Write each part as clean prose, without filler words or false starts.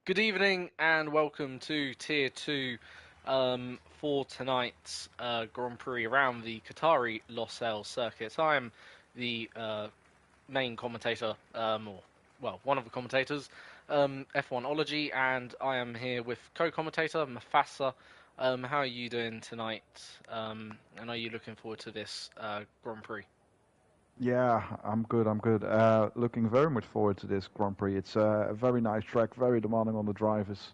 Good evening and welcome to Tier 2 for tonight's Grand Prix around the Qatari Losail circuit. I am the main commentator, or one of the commentators, F1ology, and I am here with co-commentator Mafasa. How are you doing tonight? And are you looking forward to this Grand Prix? Yeah, I'm good. I'm good. Looking very much forward to this Grand Prix. It's a very nice track, very demanding on the drivers.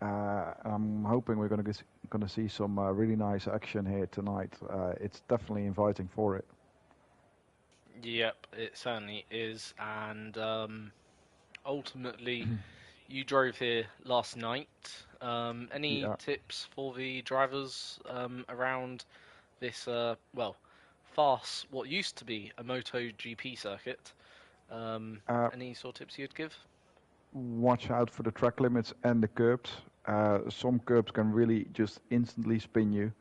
I'm hoping we're going to see some really nice action here tonight. It's definitely inviting for it. Yep, it certainly is, and ultimately, you drove here last night. Any Yeah. tips for the drivers around this, fast, what used to be a MotoGP circuit? Uh, Any sort of tips you'd give? Watch out for the track limits and the curbs. Some curbs can really just instantly spin you.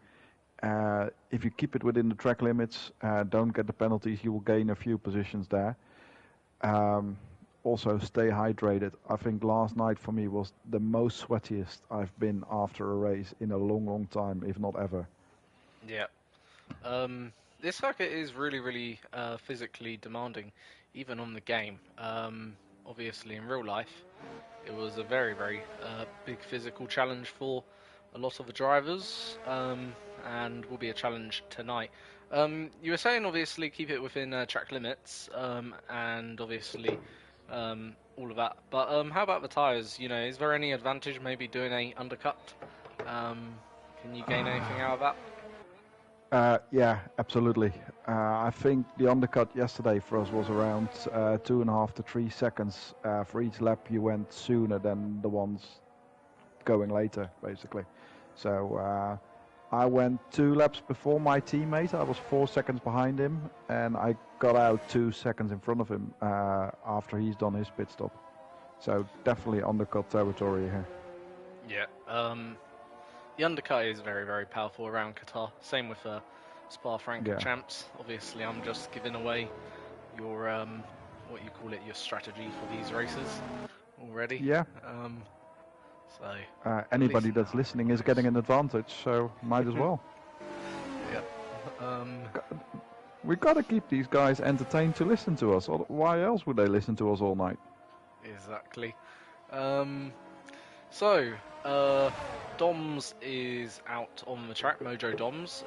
If you keep it within the track limits, don't get the penalties, you will gain a few positions there. Um, Also, stay hydrated. I think last night for me was the most sweatiest I've been after a race in a long, long time, if not ever. Yeah. This circuit is really physically demanding, even on the game. Obviously, in real life, it was a very big physical challenge for a lot of the drivers, and will be a challenge tonight. You were saying obviously keep it within track limits, and obviously all of that. But how about the tyres? You know, is there any advantage maybe doing a undercut? Um, can you gain anything out of that? Yeah, absolutely. I think the undercut yesterday for us was around 2.5 to 3 seconds. For each lap, you went sooner than the ones going later, basically. So I went 2 laps before my teammate. I was 4 seconds behind him, and I got out 2 seconds in front of him after he's done his pit stop. So definitely undercut territory here. Yeah. The undercut is very powerful around Qatar. Same with Yeah. Spa-Francorchamps. Obviously, I'm just giving away your what you call it, your strategy for these races already. Yeah. Um, so at least Anybody that's now listening everyone is getting knows. an advantage, so might as well. Yeah. Um, We gotta keep these guys entertained to listen to us. Why else would they listen to us all night? exactly. Um, so uh, Doms is out on the track. Mojo Doms.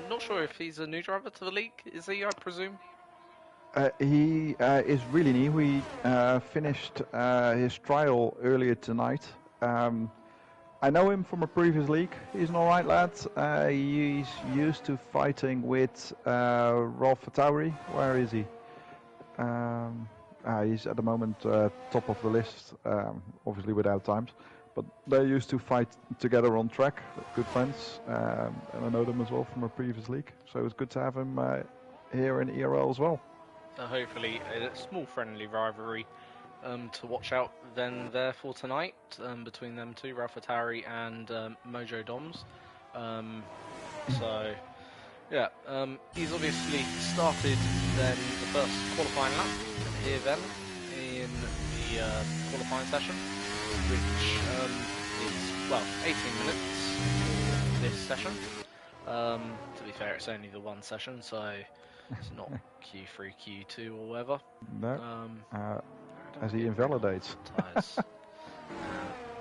Not sure if he's a new driver to the league. Is he? I presume. He is really new. He finished his trial earlier tonight. Um, I know him from a previous league. He's an alright lad. He's used to fighting with Rolf Tauri. Where is he? He's at the moment top of the list, obviously without times. But they used to fight together on track, good friends, and I know them as well from a previous league. So it's good to have him here in ERL as well. So hopefully a small friendly rivalry to watch out then there for tonight between them two, Ralph and Mojo Doms. Um, so yeah, he's obviously started then the first qualifying lap here then in the qualifying session, which is 18 minutes for this session. To be fair, it's only the one session, so it's not Q3, Q2 or whatever. No, as he Get rid of invalidates. tyres.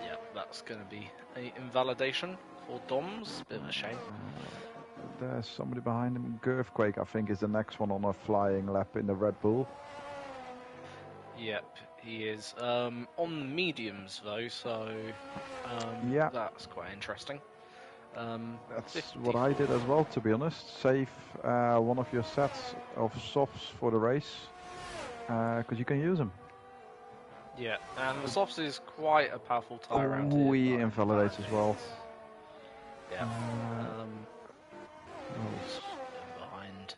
Yeah, that's going to be an invalidation for Doms. Bit of a shame. There's somebody behind him. Girthquake, I think, is the next one on a flying lap in the Red Bull. Yep, he is. On mediums though, so Yeah, that's quite interesting. that's 54. what I did as well, to be honest. Save one of your sets of softs for the race, because you can use them. Yeah, and the softs is quite a powerful tyre around here. We but invalidates as well. Yeah. Oh, Just behind.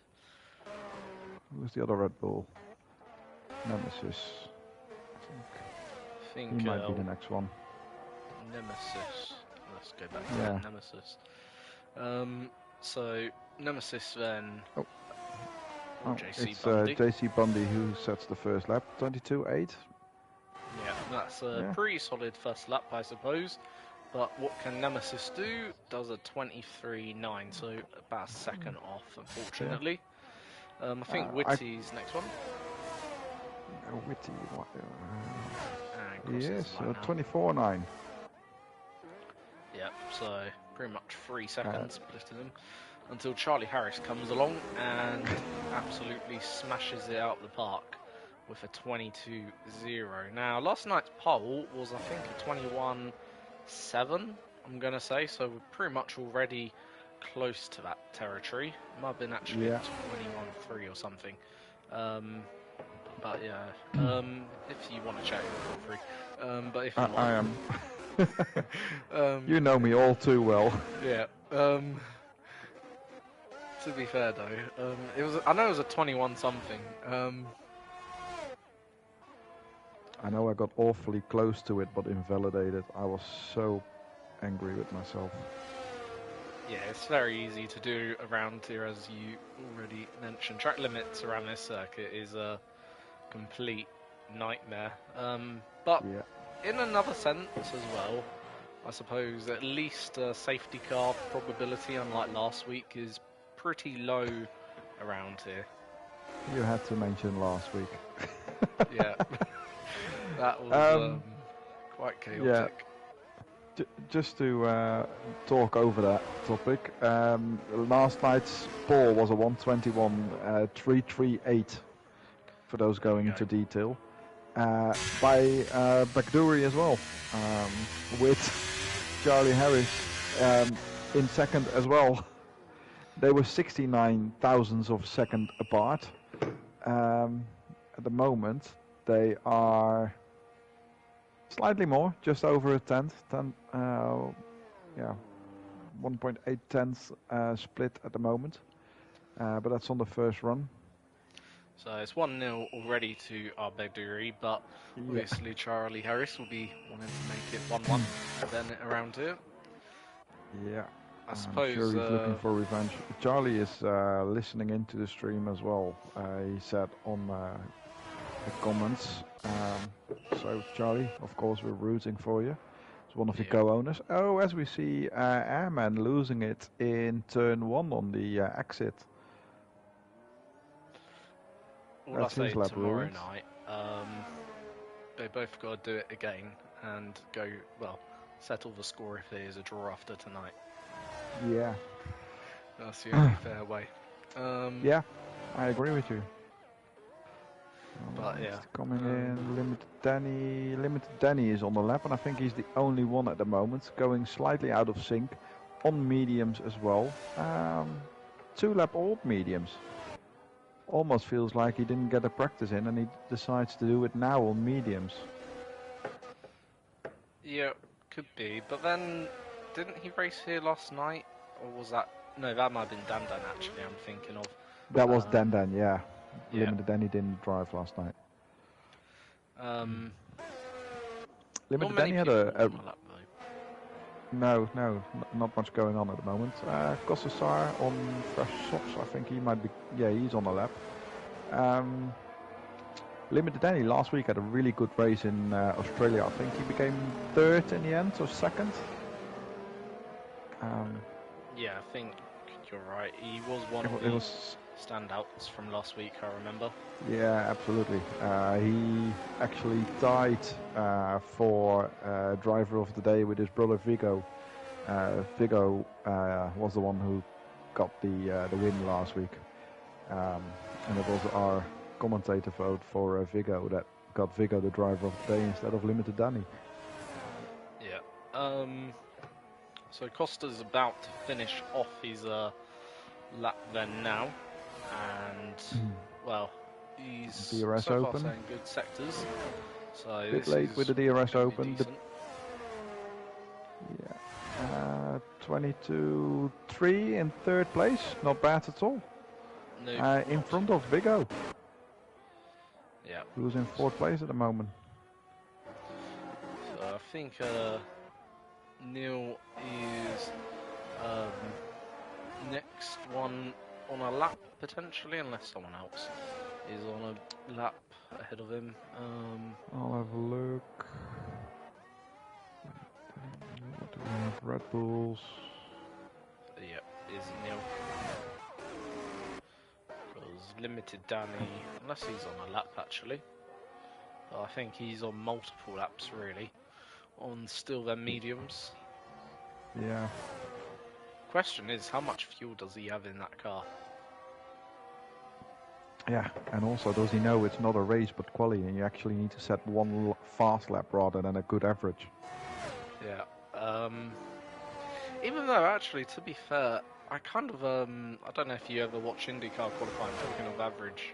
who's the other Red Bull? Nemesis. I He think might be the next one. Nemesis. Let's go back to Yeah. Nemesis. So Nemesis then. Oh, Or JC it's Bundy. JC Bundy who sets the first lap. 22.8. Yeah. That's a Yeah. pretty solid first lap, I suppose. But what can Nemesis do? Does a 23.9, so about a second off, unfortunately. I think Witty's next one. Witty, what? And Yes, crosses the line now. 24.9. Yep, so pretty much 3 seconds splitting them until Charlie Harris comes along and absolutely smashes it out of the park with a 22.0. Now, last night's pole was, I think, a 21.7, I'm going to say, so we're pretty much already close to that territory. Might have been actually 21.3 or something. But yeah, if you want to check, feel free. But if not, I am. You know me all too well. Yeah. To be fair though, I know it was a 21 something. I know I got awfully close to it, but invalidated. I was so angry with myself. Yeah, it's very easy to do around here, as you already mentioned. Track limits around this circuit is a complete nightmare. But in another sense as well, I suppose at least a safety car probability, unlike last week, is pretty low around here. You had to mention last week. Yeah, that was quite chaotic. Yeah. Just to talk over that topic, last night's ball was a 121.338 for those going into detail. By Backdoory as well, with Charlie Harris in second as well. They were 69 thousandths of a second apart. At the moment, they are slightly more, just over a tenth. 1.8 tenths split at the moment. But that's on the first run. So it's 1-0 already to our Backdoory, but obviously Charlie Harris will be wanting to make it 1-1 then around here. Yeah. I suppose I'm sure he's looking for revenge. Charlie is listening into the stream as well. He said on the comments. So Charlie, of course, we're rooting for you. It's one of the co-owners. Oh, as we see, Airman losing it in turn 1 on the exit. All I say tomorrow night, they both got to do it again and go, well, settle the score if there is a draw after tonight. Yeah. That's the only fair way. Yeah, I agree with you. But yeah. Coming in, Limited Danny is on the lap, and I think he's the only one at the moment, going slightly out of sync on mediums as well. 2 lap old mediums. Almost feels like he didn't get a practice in and he decides to do it now on mediums. Yeah, could be. But then, didn't he race here last night? Or was that... No, that might have been Dan actually, I'm thinking of. That was Dan, yeah. Limited Danny didn't drive last night. Limited Danny had a No, not much going on at the moment. Kossasar on fresh socks, I think he might be... Yeah, he's on the lap. Limited Danny last week had a really good race in Australia. I think he became 3rd in the end, or 2nd. Yeah, I think you're right. He was one of the standouts from last week, I remember. Yeah, absolutely. He actually tied for driver of the day with his brother Vigo. Vigo was the one who got the win last week, and it was our commentator vote for Vigo that got Vigo the driver of the day instead of Limited Danny. Yeah. So Costa's about to finish off his lap then now, and well, he's DRS so open. far saying good sectors. So a bit late with the DRS open. Yeah, 22.3 in 3rd place, not bad at all. No, in front of Vigo. Yeah. Who's in 4th place at the moment. So I think Neil is next one on a lap potentially, unless someone else is on a lap ahead of him. I'll have a look. Red Bulls. Yep, is nil. Because limited Danny, unless he's on a lap actually. But I think he's on multiple laps really. On still their mediums. Yeah. Question is, how much fuel does he have in that car? Yeah, and also does he know it's not a race but quali, and you actually need to set one fast lap rather than a good average. Yeah. Even though, actually, to be fair, I kind of I don't know if you ever watch IndyCar qualifying. Talking of average,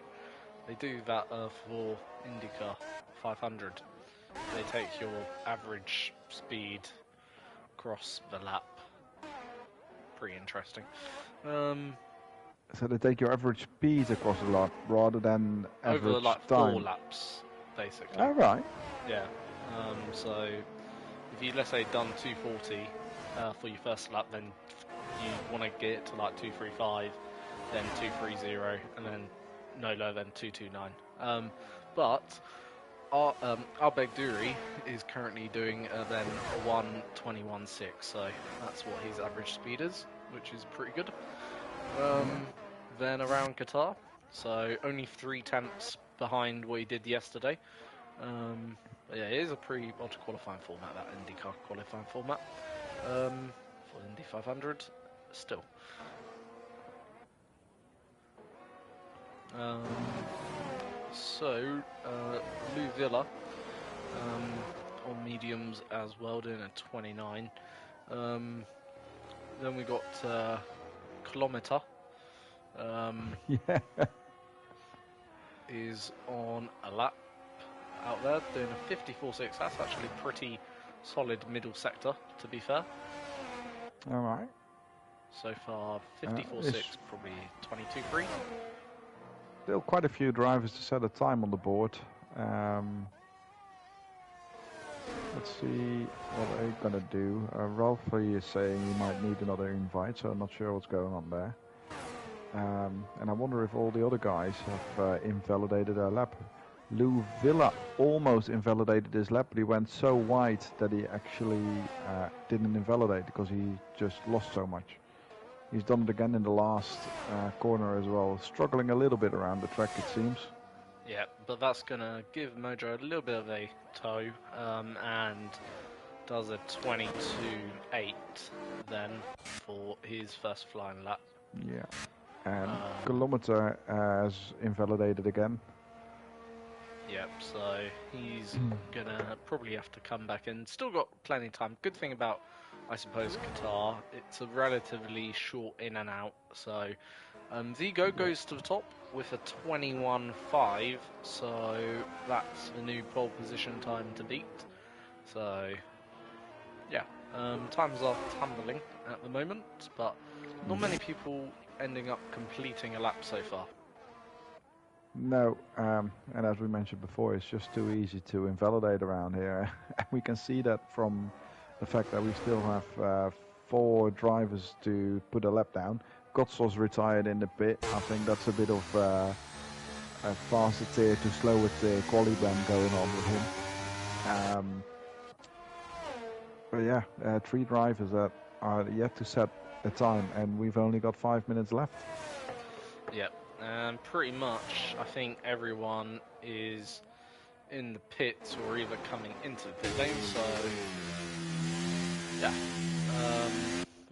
they do that for IndyCar 500. They take your average speed across the lap. Pretty interesting. So they take your average speed across the lap rather than average over like time. 4 laps, basically. Oh, right. Yeah. So if you, let's say, done 240 for your first lap, then you want to get it to like 235, then 230, and then no lower than 229. But our Begduri is currently doing then a 1:21.6, so that's what his average speed is, which is pretty good. Then around Qatar, so only 3 tenths behind what he did yesterday. But yeah, it is a pretty odd qualifying format, that IndyCar qualifying format. For Indy 500, still. So, Lou Villa on mediums as well, doing a 29. Then we got Kilometer. Yeah. Is on a lap out there, doing a 54.6. That's actually pretty solid middle sector, to be fair. All right. So far, 54.6, probably 22.3. Still quite a few drivers to set a time on the board. Let's see what they're gonna do. Ralphie is saying he might need another invite, so I'm not sure what's going on there. And I wonder if all the other guys have invalidated their lap. Lou Villa almost invalidated his lap, but he went so wide that he actually didn't invalidate because he just lost so much. He's done it again in the last corner as well, struggling a little bit around the track, it seems. Yeah, but that's going to give Mojo a little bit of a toe, and does a 22.8 then for his first flying lap. Yeah, and Kilometer has invalidated again. Yep, so he's going to probably have to come back in. Still got plenty of time. Good thing about, I suppose, Qatar, it's a relatively short in and out, so Vigo goes to the top with a 21.5, so that's the new pole position time to beat. So, yeah, times are tumbling at the moment, but not many people ending up completing a lap so far. No, and as we mentioned before, it's just too easy to invalidate around here. We can see that from the fact that we still have 4 drivers to put a lap down. Gotzel's retired in the pit. I think that's a bit of a faster tier to slower tier quali blend going on with him. But yeah, 3 drivers that are yet to set a time, and we've only got 5 minutes left. Yep, and pretty much I think everyone is in the pits or either coming into the pit lane, so yeah.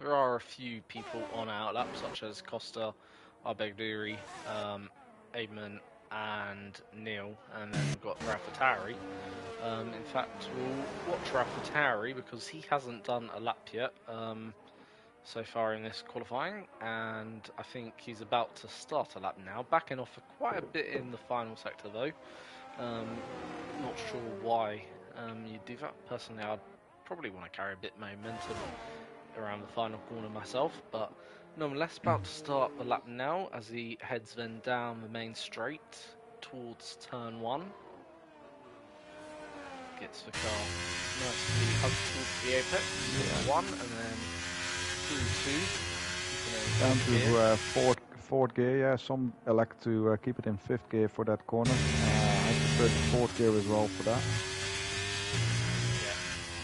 There are a few people on our lap, such as Costa, Arbejduri, Eamon, and Neil, and then we've got Raffatari. In fact, we'll watch Raffatari because he hasn't done a lap yet so far in this qualifying, and I think he's about to start a lap now, backing off quite a bit in the final sector though. Not sure why you'd do that. Personally, I'd probably want to carry a bit momentum around the final corner myself, but nonetheless about to start the lap now as he heads then down the main straight towards turn 1. Gets the car nicely hugged towards the apex, 1 and then through 2. Down to fourth gear, yeah, some elect to keep it in 5th gear for that corner. I prefer the 4th gear as well for that.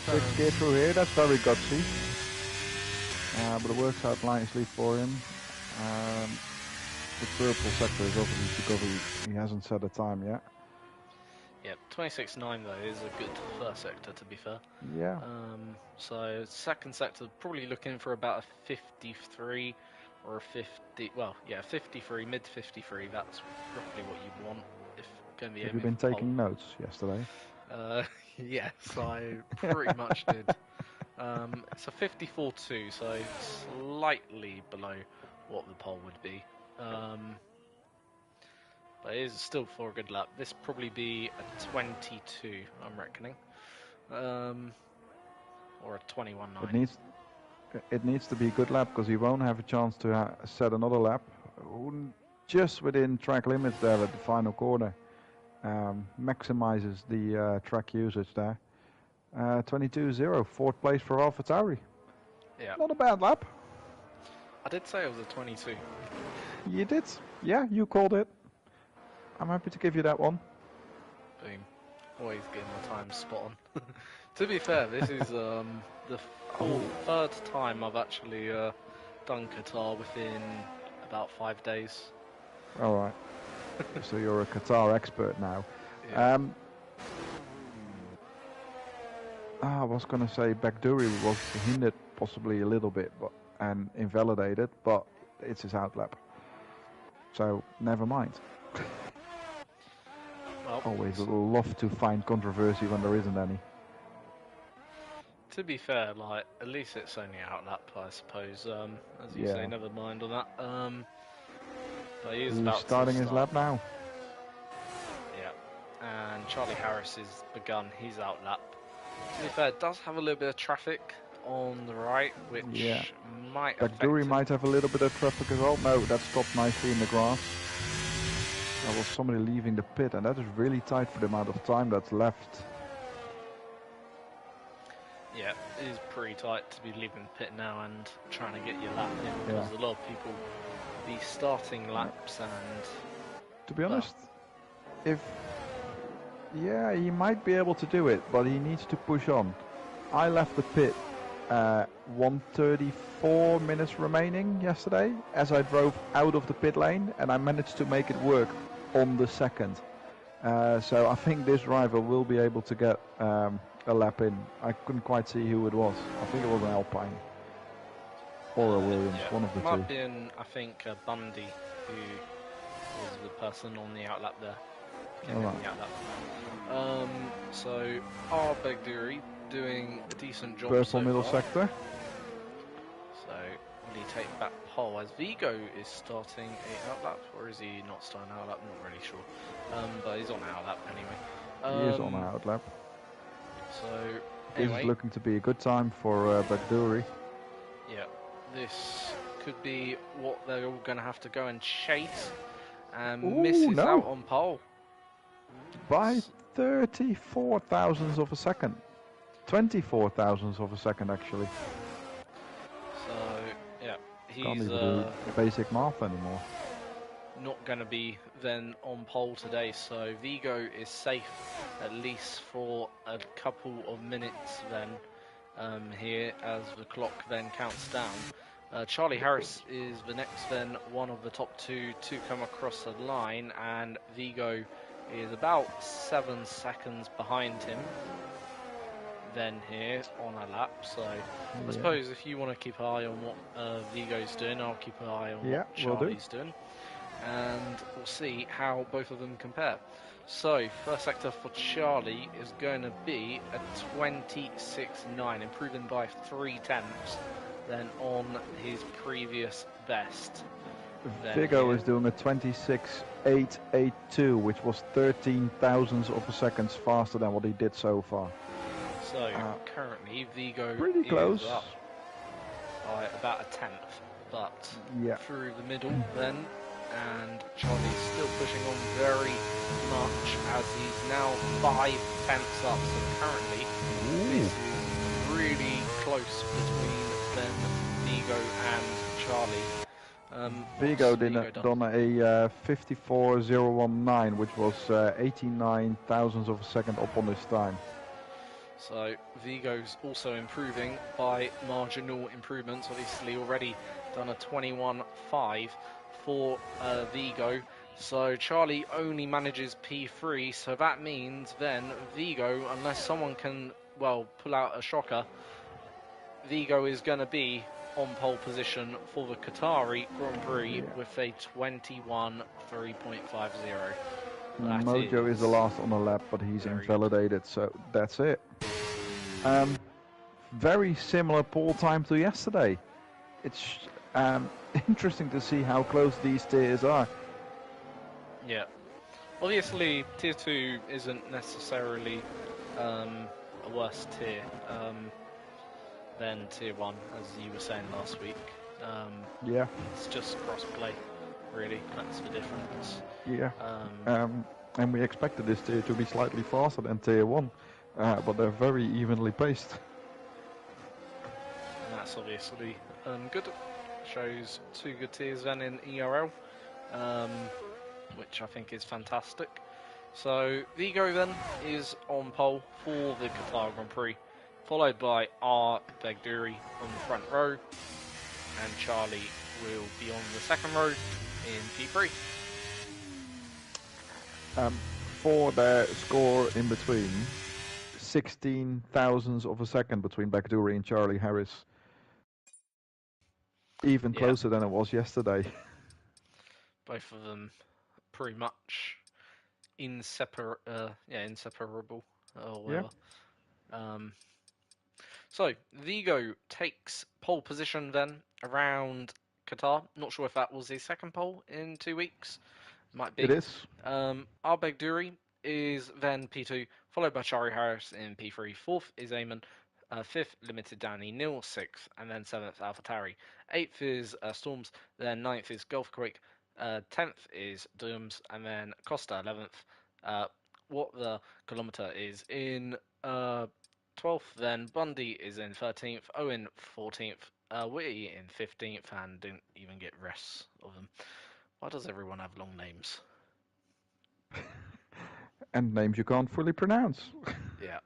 6th gear through here, that's very gutsy. but it works out nicely for him. The purple sector is obviously because he hasn't set a time yet. Yep, 26.9 though is a good first sector, to be fair. Yeah. So second sector probably looking for about a 53 or a 50. Well, yeah, 53, mid 53. That's roughly what you'd want if going to be. Have you been taking notes yesterday? Yes, I pretty much did. It's a 54.2, so slightly below what the pole would be. But it is still for a good lap. This probably be a 22, I'm reckoning, or a 21.9. It needs to be a good lap because he won't have a chance to set another lap. Just within track limits there at the final corner. Maximizes the track usage there. 22.0, fourth place for AlphaTauri. Yeah. Not a bad lap. I did say it was a 22. You did? Yeah, you called it. I'm happy to give you that one. Boom. Always getting my time spot on. To be fair, this is the third time I've actually done Qatar within about 5 days. Alright. So you're a Qatar expert now. Yeah. I was going to say Bakhdouri was hindered possibly a little bit and invalidated, but it's his outlap. So never mind. Well, always love to find controversy when there isn't any. To be fair, like, at least it's only outlap, I suppose. As you say, never mind on that. But he is about starting his lap now. Yeah, and Charlie Harris has begun his outlap. To be fair, it does have a little bit of traffic on the right, which might affect Bakhdouri him. might have a little bit of traffic as well. No, that stopped nicely in the grass. There was somebody leaving the pit, and that is really tight for the amount of time that's left. Yeah, it is pretty tight to be leaving the pit now and trying to get your lap in, because a lot of people be starting laps and... To be honest, he might be able to do it, but he needs to push on. I left the pit 1:34 minutes remaining yesterday as I drove out of the pit lane, and I managed to make it work on the second. So I think this driver will be able to get a lap in. I couldn't quite see who it was. I think it was an Alpine or a Williams, one of the two. Might have been, I think, Bundy, who was the person on the outlap there. So our Bakhdouri doing a decent job. Purple middle sector. So will he take back pole as Vigo is starting a outlap, or is he not starting outlap? Not really sure. But he's on outlap anyway. He is on outlap. So this is looking to be a good time for Bakhdouri. Yeah, this could be what they're all going to have to go and chase, and misses out on pole by 34 thousandths of a second, 24 thousandths of a second actually. So yeah, he's can't even do basic math anymore. Not going to be then on pole today, so Vigo is safe at least for a couple of minutes then here as the clock then counts down. Charlie Harris is the next then one of the top two to come across the line, and Vigo is about 7 seconds behind him then here on a lap. So I suppose if you want to keep an eye on what Vigo's doing, I'll keep an eye on what Charlie's doing, and we'll see how both of them compare. So first sector for Charlie is going to be a 26.9, improving by 0.3 then on his previous best. Vigo is doing a 26.882, which was 13 thousandths of a second faster than what he did so far. So currently Vigo pretty close. Is up by about a tenth, but through the middle then, and Charlie's still pushing on very much as he's now 5 tenths up. So currently this is really close between then Vigo and Charlie. Vigo done a 54.019, which was 89 thousandths of a second up on this time. So Vigo's also improving by marginal improvements. Obviously already done a 21.5 for Vigo. So Charlie only manages P3, so that means then Vigo, unless someone can, well, pull out a shocker, Vigo is going to be on pole position for the Qatari Grand Prix with a 21.3.50. Mojo is the last on the lap, but he's invalidated, so that's it. Very similar pole time to yesterday. It's interesting to see how close these tiers are. Yeah. Obviously, Tier 2 isn't necessarily a worse tier than Tier 1, as you were saying last week. Yeah. It's just cross-play, really. That's the difference. Yeah. And we expected this tier to be slightly faster than Tier 1, but they're very evenly paced. And that's obviously good. Shows 2 good tiers then in ERL, which I think is fantastic. So Vigo then is on pole for the Qatar Grand Prix, followed by R. Begduri on the front row, and Charlie will be on the second row in P3. For their score in between, 16 thousandths of a second between Begduri and Charlie Harris. Even closer than it was yesterday. Both of them pretty much inseparable or whatever. Yeah. So Vigo takes pole position then around Qatar. Not sure if that was his second pole in 2 weeks. Might be. It is. Arbeg Duri is then P2, followed by Charlie Harris in P3. 4th is Eamon. 5th, Limited Danny Nil. 6th, and then 7th, AlphaTauri. 8th is Storms. Then 9th is Gulf Quake. 10th is Dooms, and then Costa 11th. What the kilometer is in 12th, then Bundy is in 13th, Owen 14th, Witty in 15th, and didn't even get rests of them. Why does everyone have long names? And names you can't fully pronounce. Yeah.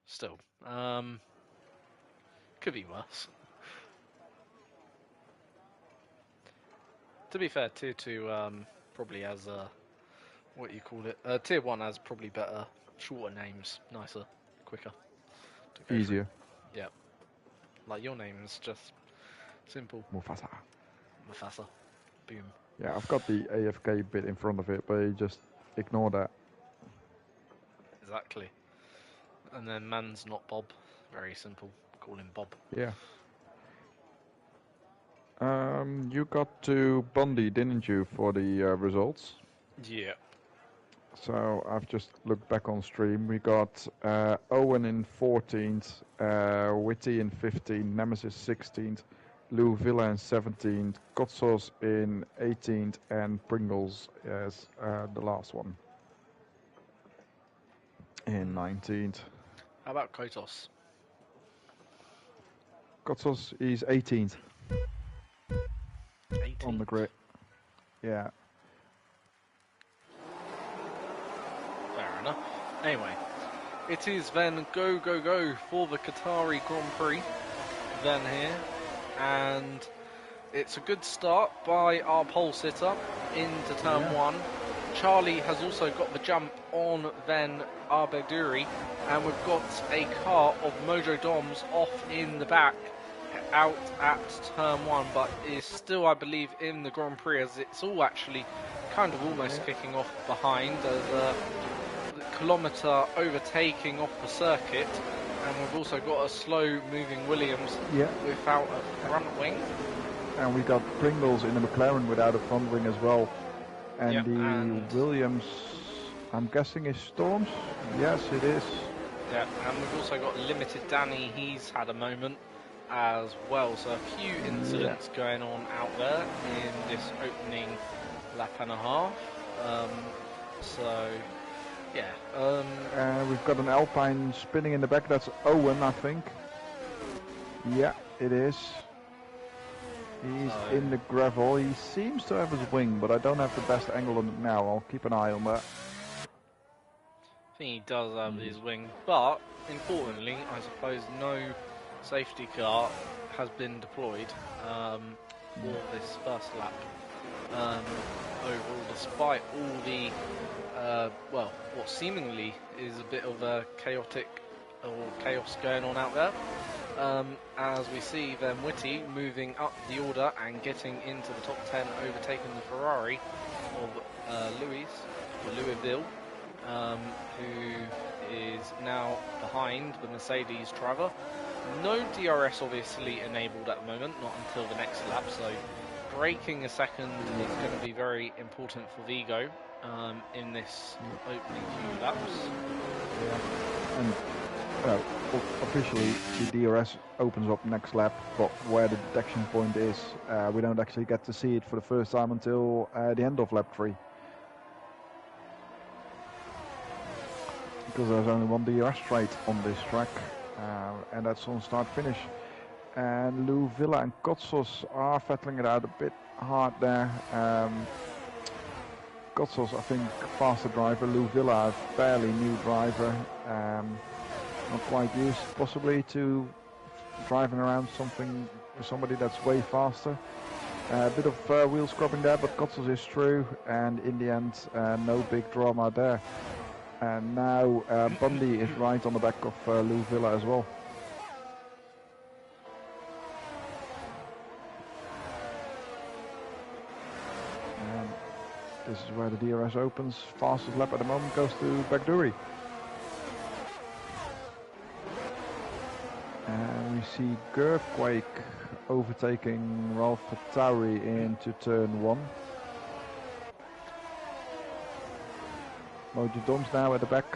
Still. Could be worse. To be fair, Tier 2 probably has what you call it. Tier 1 has probably better, shorter names, nicer, quicker. Easier. Yeah. Like your name's just simple. Mufasa. Boom. Yeah, I've got the AFK bit in front of it, but you just ignore that. Exactly. And then man's not Bob. Very simple. Call him Bob. Yeah. You got to Bundy, didn't you, for the results? Yeah. So I've just looked back on stream. We got Owen in 14th, Witty in 15th, Nemesis 16th, Lou Villa in 17th, Kotsos in 18th, and Pringles as the last one in 19th. How about Kotos? Kotsos is 18th. 18th? On the grid. Yeah. Fair enough. Anyway, it is then go for the Qatari Grand Prix then here, and it's a good start by our pole sitter into turn 1. Charlie has also got the jump on then Arbegduri, and we've got a car of Mojo Doms off in the back out at turn 1, but is still, I believe, in the Grand Prix, as it's all actually kind of almost kicking off behind as the kilometre overtaking off the circuit, and we've also got a slow moving Williams without a front wing. And we got Pringles in the McLaren without a front wing as well. And and Williams, I'm guessing, is Storms? Yes, it is. Yeah, and we've also got Limited Danny, he's had a moment as well, so a few incidents going on out there in this opening lap and a half. We've got an Alpine spinning in the back. That's Owen, I think. Yeah, it is. He's in the gravel. He seems to have his wing, but I don't have the best angle on it now. I'll keep an eye on that. I think he does have his wing, but importantly, I suppose no safety car has been deployed for this first lap. Overall, despite all the well, what seemingly is a bit of a chaos going on out there. As we see then Whitty moving up the order and getting into the top 10, overtaking the Ferrari of Louisville, who is now behind the Mercedes driver. No DRS obviously enabled at the moment, not until the next lap, so breaking a second is going to be very important for Vigo in this opening few laps. Yeah, and officially the DRS opens up next lap, but where the detection point is, we don't actually get to see it for the first time until the end of lap 3. Because there's only one DRS straight on this track, and that's on start-finish. And Lou Villa and Kotsos are battling it out a bit hard there. Kotsos, I think, faster driver. Lou Villa, a fairly new driver. Not quite used, possibly, to driving around somebody that's way faster. A bit of wheel scrubbing there, but Kotsos is through, and in the end, no big drama there. And now Bundy is right on the back of Lou Villa as well. And this is where the DRS opens. Fastest lap at the moment goes to Bagduri. And we see Gerfquake overtaking Ralph Tauri into turn 1. Mojo Doms now at the back,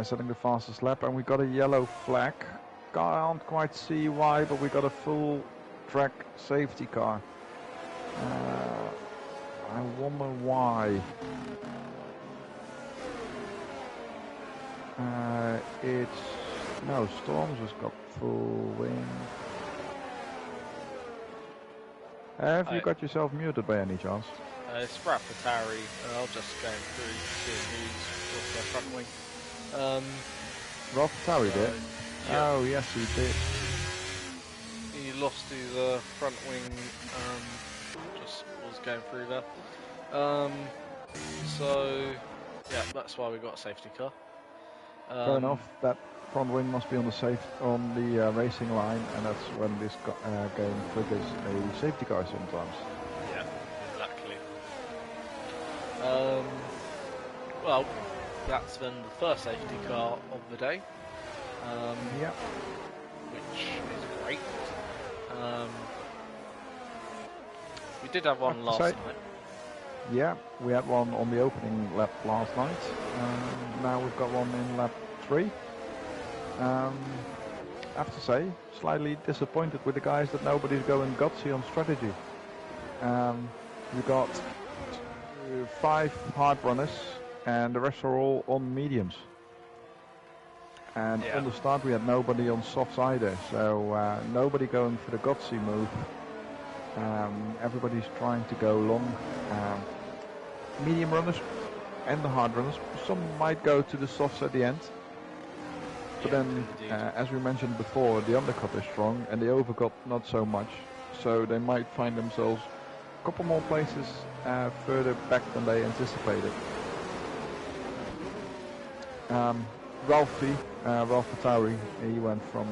setting the fastest lap, and we got a yellow flag. Can't quite see why, but we got a full track safety car. I wonder why. Storms has got full wing. Have you got yourself muted by any chance? It's Raffatari. I'll just go through to who's the front wing. Raffatari did? Yeah. Oh, yes, he did. He lost his front wing, just was going through there. So, yeah, that's why we got a safety car. Fair enough. That front wing must be on the racing line, and that's when this game triggers a safety car sometimes. Yeah, exactly. Well, that's then the first safety car of the day. Yeah. Which is great. We did have one last night. Yeah, we had one on the opening lap last night. Now we've got one in lap 3. I have to say, slightly disappointed with the guys that nobody's going gutsy on strategy. We got 5 hard runners, and the rest are all on mediums. And on the start we had nobody on softs either, so nobody going for the gutsy move. Everybody's trying to go long. Medium runners and the hard runners, some might go to the softs at the end. But then, as we mentioned before, the undercut is strong and the overcut not so much. So they might find themselves a couple more places further back than they anticipated. Ralph Tauri, he went from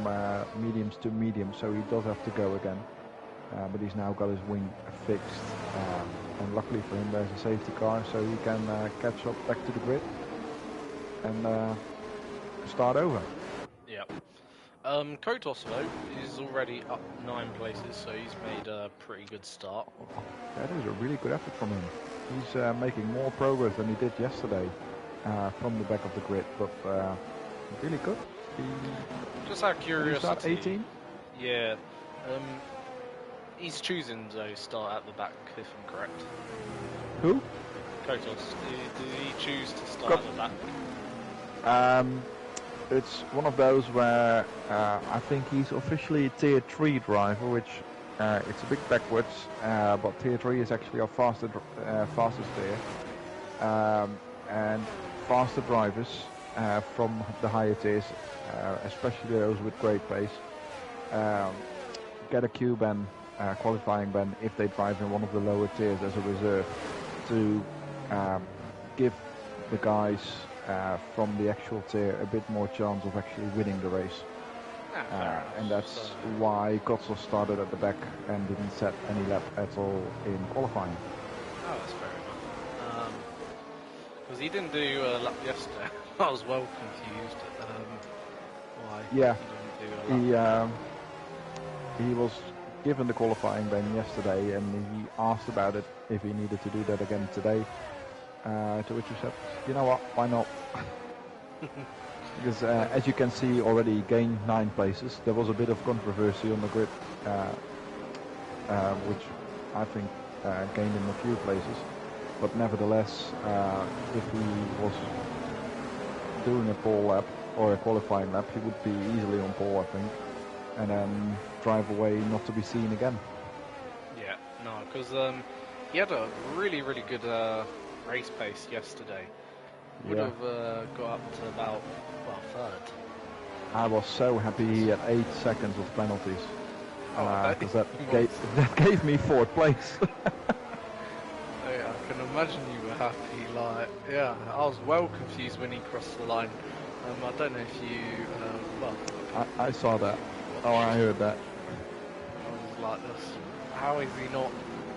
mediums to medium, so he does have to go again. But he's now got his wing fixed. And luckily for him there's a safety car, so he can catch up back to the grid and start over. Yeah. Kotos though is already up 9 places, so he's made a pretty good start. That is a really good effort from him. He's making more progress than he did yesterday from the back of the grid, but really good. Just out of curiosity. 18? Yeah. He's choosing to start at the back, if I'm correct. Who? Kotos. Did he choose to start at the back? It's one of those where I think he's officially a Tier 3 driver, which it's a bit backwards, but Tier 3 is actually our fastest tier. And faster drivers from the higher tiers, especially those with great pace, get a Q ban, qualifying ban if they drive in one of the lower tiers as a reserve to give the guys from the actual tier a bit more chance of actually winning the race. And that's why Kotsos started at the back and didn't set any lap at all in qualifying. Oh, that's fair enough. Because he didn't do a lap yesterday. I was well confused. Why he didn't do a lap. He was given the qualifying ban yesterday, and he asked about it if he needed to do that again today. To which he said, "You know what? Why not?" Because as you can see, already gained 9 places. There was a bit of controversy on the grid, which I think gained him a few places. But nevertheless, if he was doing a pole lap or a qualifying lap, he would be easily on pole, I think, and then drive away not to be seen again. Yeah, no, because he had a really, really good race pace yesterday. Would have got up to about, third. I was so happy he had 8 seconds of penalties. Because that gave me 4th place. Yeah, I can imagine you were happy. Like, yeah, I was well confused when he crossed the line. I don't know if you, I saw that. Oh, I heard that. I was like, how is he not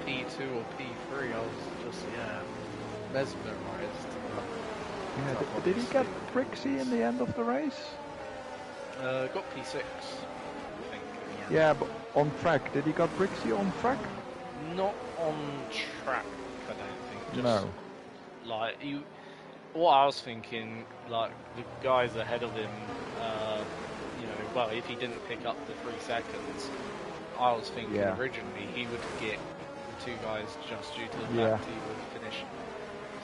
P2 or P3? I was just, mesmerised. Yeah, did he get Brixie in the end of the race? Got P6, I think. Yeah, but on track. Did he got Brixie on track? Not on track, I don't think. Just, no. Like, what I was thinking, like, the guys ahead of him, if he didn't pick up the 3 seconds, I was thinking originally he would get the 2 guys just due to the fact he would finish.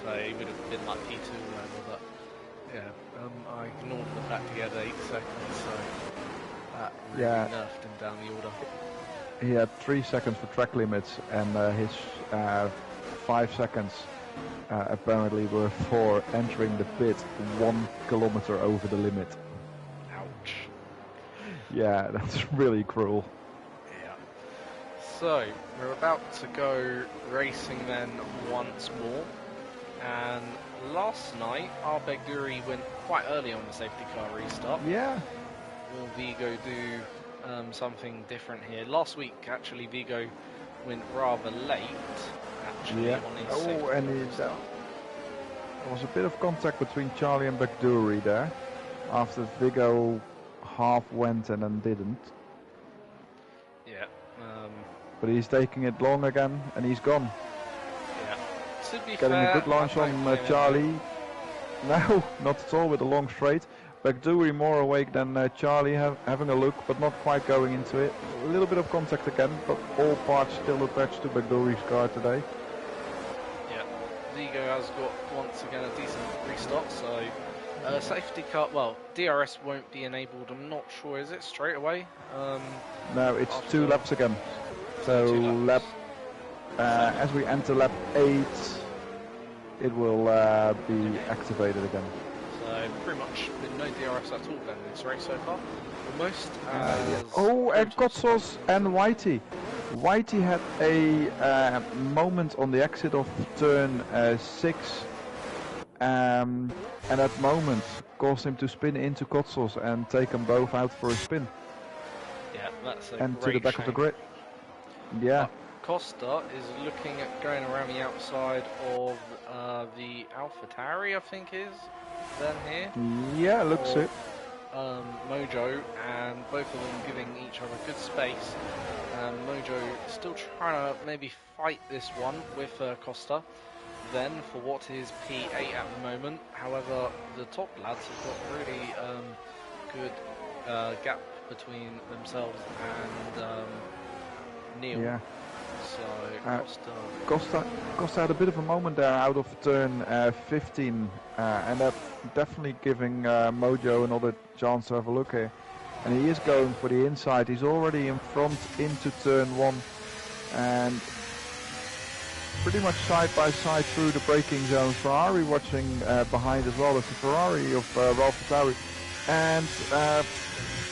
So he would have been like P2 or whatever, but I ignored the fact he had 8 seconds, so that really nerfed him down the order. He had 3 seconds for track limits, and his 5 seconds apparently were for entering the pit 1 kilometer over the limit. Ouch. Yeah, that's really cruel. Yeah. So, we're about to go racing then once more. And last night, our Begduri went quite early on the safety car restart. Yeah. Will Vigo do something different here? Last week, actually, Vigo went rather late, actually, on his safety car restart. There was a bit of contact between Charlie and Begduri there, after Vigo half went and then didn't. Yeah. But he's taking it long again, and he's gone. To be Getting fair, a good launch on Charlie. No, not at all with a long straight. Begduri more awake than Charlie, having a look, but not quite going into it. A little bit of contact again, but all parts still attached to Begduri's car today. Yeah, Vigo has got once again a decent restart, so safety car, DRS won't be enabled, I'm not sure, is it straight away? No, it's 2 laps again. So lap, as we enter lap 8, it will be activated again. So pretty much with no DRS at all then in this race so far. Almost and Kotsos and Whitey. Whitey had a moment on the exit of turn 6, and that moment caused him to spin into Kotsos and take them both out for a spin. Yeah, that's a and great to the back shame. of the grid. Yeah. Costa is looking at going around the outside of the AlphaTauri, I think is then here. Yeah, looks it. Mojo, and both of them giving each other good space. Mojo still trying to maybe fight this one with Costa. Then for what is P8 at the moment. However, the top lads have got really good gap between themselves and Neil. Yeah. So Costa had a bit of a moment there out of turn 15, and that definitely giving Mojo another chance to have a look here. And he is going for the inside. He's already in front into turn 1, and pretty much side by side through the braking zone. Ferrari watching behind as well. It's the Ferrari of Ralph Tauri, and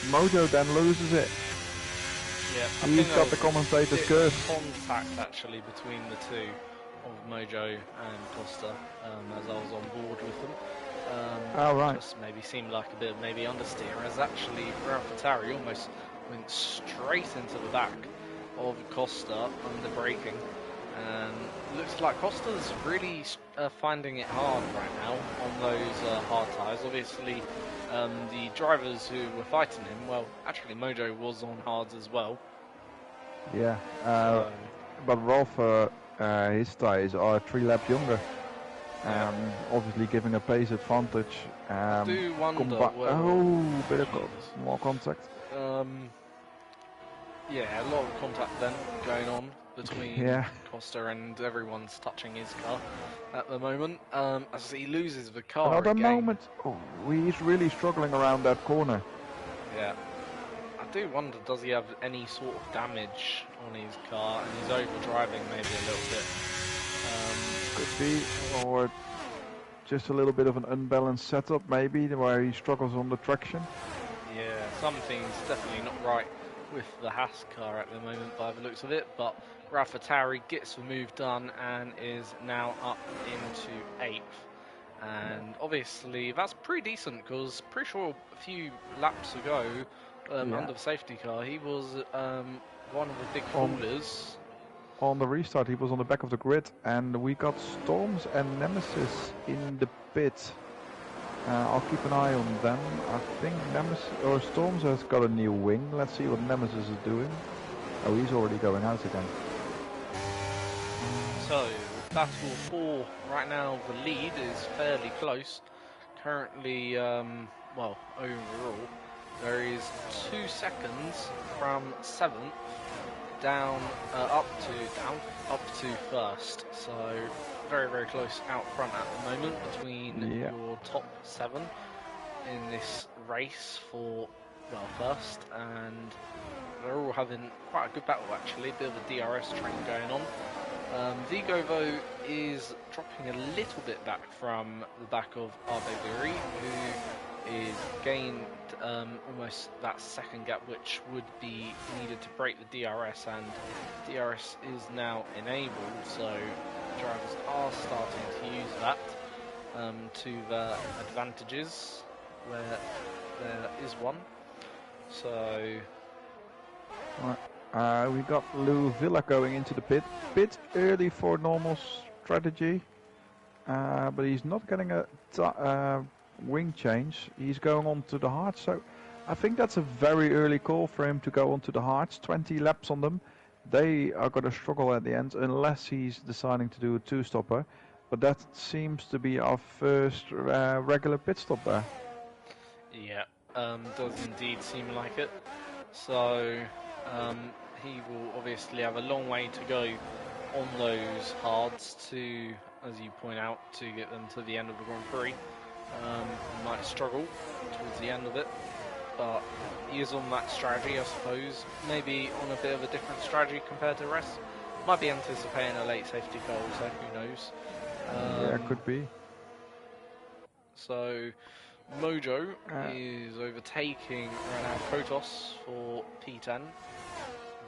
Mojo then loses it. Yeah, he's got the commentator's curse. Contact actually between the two of Mojo and Costa as I was on board with them. Right. Just maybe seemed like a bit of maybe understeer, as actually AlphaTauri almost went straight into the back of Costa under braking, and looks like Costa's really finding it hard right now on those hard tyres. Obviously, the drivers who were fighting him, well, actually Mojo was on hards as well. Yeah, but Rolf, his tyres are 3 laps younger. Obviously giving a pace advantage. I do wonder bit of more contact. Yeah, a lot of contact then going on between Costa, and everyone's touching his car at the moment. As he loses the car Another again. moment. Oh, he's really struggling around that corner. Yeah. I do wonder, does he have any sort of damage on his car, and he's overdriving maybe a little bit. Could be, or just a little bit of an unbalanced setup maybe, where he struggles on the traction. Yeah, something's definitely not right with the Haas car at the moment by the looks of it, but AlphaTauri gets the move done and is now up into 8th. And obviously that's pretty decent, because pretty sure a few laps ago, under the safety car, he was one of the big folders. On the restart, he was on the back of the grid, and we got Storms and Nemesis in the pit. I'll keep an eye on them. I think Nemesis or Storms has got a new wing. Let's see what Nemesis is doing. Oh, he's already going out again. So, battle 4 right now. The lead is fairly close. Currently, well, overall, there is 2 seconds from 7th. Up to 1st, so very, very close out front at the moment between your top 7 in this race for, well, 1st, and they're all having quite a good battle actually, a bit of a DRS train going on. Vigo though is dropping a little bit back from the back of Arbegueri, who is gained almost that second gap, which would be needed to break the DRS, and DRS is now enabled, so drivers are starting to use that to their advantages where there is one. So we got Lou Villa going into the pit. Bit early for normal strategy, but he's not getting a wing change. He's going on to the hards, so I think that's a very early call for him to go onto the hards. 20 laps on them. They are going to struggle at the end unless he's deciding to do a 2-stopper, but that seems to be our first regular pit stop there. Yeah, does indeed seem like it. So he will obviously have a long way to go on those hards to, as you point out, to get them to the end of the Grand Prix. He might struggle towards the end of it, but he is on that strategy, I suppose. Maybe on a bit of a different strategy compared to the rest. Might be anticipating a late safety car also, who knows. Yeah, could be. So Mojo is overtaking right now Kotos for P10.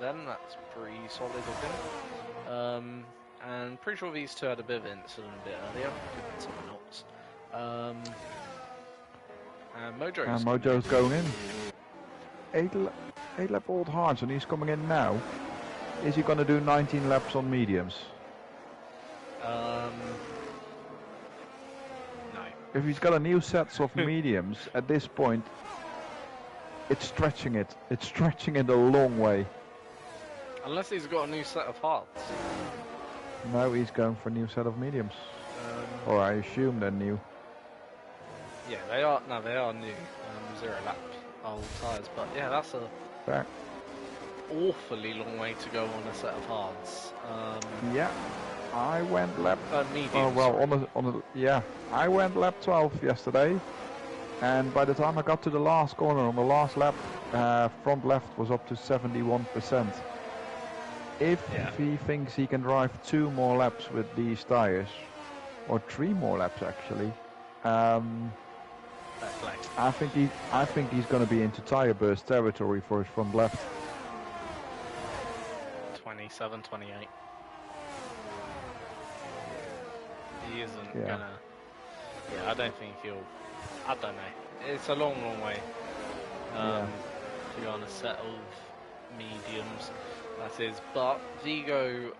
Then that's pretty solid of him. And pretty sure these two had a bit of an incident a bit earlier. Could be someone else. And Mojo's going in. 8 lap old hards, and he's coming in now. Is he going to do 19 laps on mediums? No. If he's got a new set of mediums at this point, it's stretching it. It's stretching it a long way. Unless he's got a new set of hards. No, he's going for a new set of mediums. Or I assume they're new. Yeah, they are. No, they are new. 0 lap old tyres, but yeah, that's a awfully long way to go on a set of hards. Yeah, I went lap. Mediums. Oh well, I went lap 12 yesterday, and by the time I got to the last corner on the last lap, front left was up to 71%. if he thinks he can drive 2 more laps with these tires, or 3 more laps actually, I think he's going to be into tire burst territory for his front left. 27, 28. He isn't Yeah. gonna. Yeah, I don't think he'll. I don't know. It's a long, long way. To be on a set of mediums, that is. But Vigo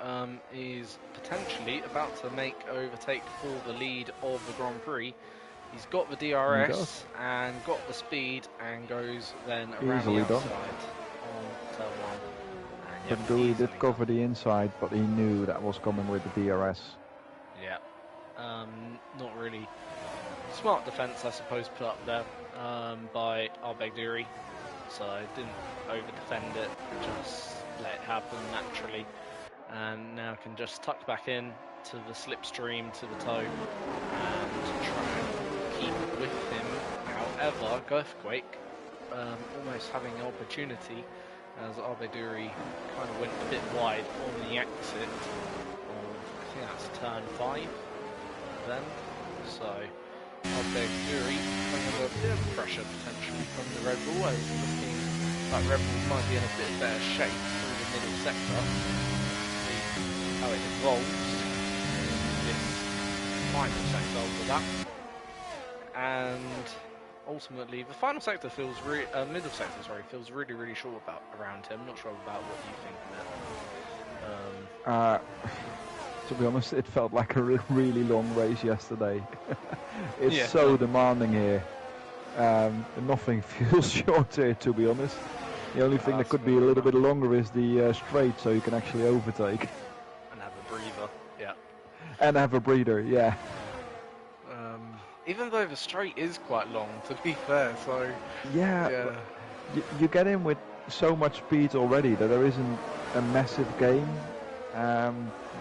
is potentially about to overtake for the lead of the Grand Prix. He's got the DRS and got the speed and goes then around Easily the outside done. on turn 1. But Dewey did cover the inside, but he knew that was coming with the DRS. Yeah. Not really smart defence, I suppose, put up there by Albegduri. So I didn't over-defend it, just let it happen naturally. And now can just tuck back in to the slipstream, to the toe, and try and keep with him. However, Earthquake almost having the opportunity as Albegduri kind of went a bit wide on the exit of, I think that's turn 5 then. So Albegduri under a bit of pressure potentially from the Red Bull, as looking like Red Bull might be in a bit better shape through the middle sector. See how it evolves in this final sector with that. And ultimately, the final sector feels middle sector, feels really, really short around him. Not sure about what you think of it. To be honest, it felt like a really long race yesterday. It's so demanding here. Nothing feels short here, to be honest. The only thing that could be a little bit longer is the straight, so you can actually overtake. And have a breather, yeah. And have a breather, yeah. Even though the straight is quite long, to be fair, so... Yeah. You get in with so much speed already that there isn't a massive gain.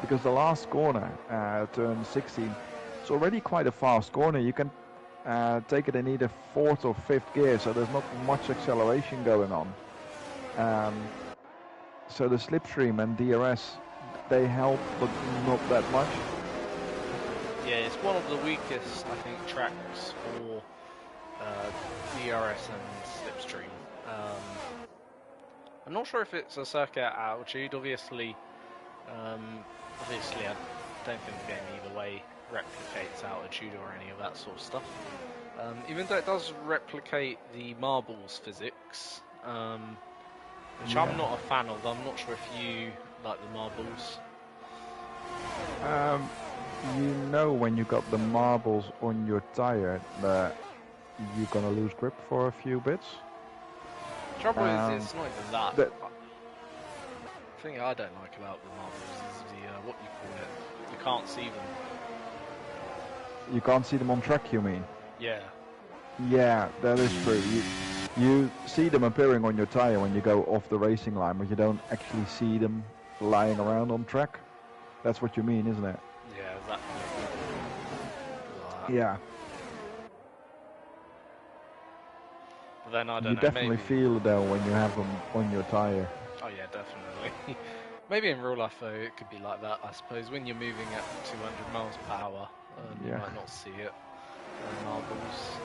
Because the last corner, turn 16, it's already quite a fast corner. You can take it in either 4th or 5th gear, so there's not much acceleration going on. So the slipstream and DRS, they help, but not that much. Yeah, it's one of the weakest, I think, tracks for DRS and slipstream. I'm not sure if it's a circuit at altitude. Obviously, I don't think the game either way replicates altitude or any of that sort of stuff. Even though it does replicate the marbles physics, which I'm not a fan of. I'm not sure if you like the marbles. You know when you got the marbles on your tire that you're gonna lose grip for a few bits. Trouble is, it's not even that. The thing I don't like about the marbles is the what you call it. You can't see them. You can't see them on track, you mean? Yeah. Yeah, that is true. You see them appearing on your tire when you go off the racing line, but you don't actually see them lying around on track. That's what you mean, isn't it? Yeah, exactly. Yeah. But then I don't know. You definitely feel it though when you have them on your tire. Oh yeah, definitely. Maybe in real life though, it could be like that. I suppose when you're moving at 200 miles per hour, you might not see it. Marbles.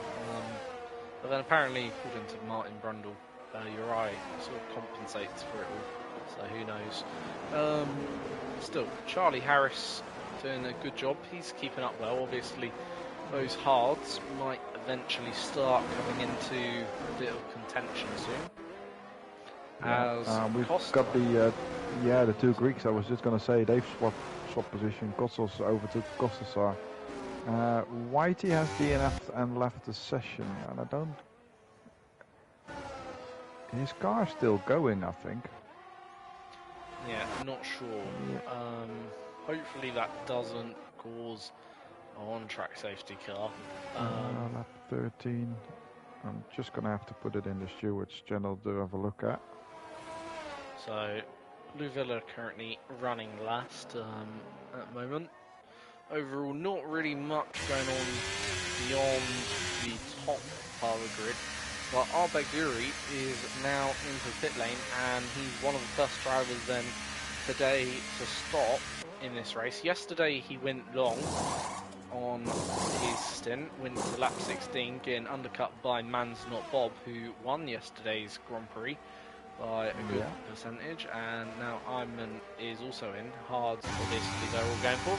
But then apparently, according to Martin Brundle, your eye sort of compensates for it all. So who knows? Still, Charlie Harris doing a good job. He's keeping up well. Obviously, those hards might eventually start coming into a bit of contention soon. We've got the 2 Greeks. I was just going to say they've swapped position. Kossos over to Kostosar. Whitey has DNF'd and left the session, and I don't. His car's still going, I think. Yeah, I'm not sure. Yeah. Hopefully that doesn't cause an on-track safety car. Lap 13. I'm just going to have to put it in the stewards channel to have a look at. So, Lou Villa currently running last at the moment. Overall, not really much going on beyond the top part of the grid. But Albegduri is now into the pit lane, and he's one of the first drivers then today to stop in this race. Yesterday he went long on his stint, went to lap 16, getting undercut by Mans Not Bob, who won yesterday's Grand Prix by a good percentage, and now Ironman is also in. Hards, obviously, they're all going for.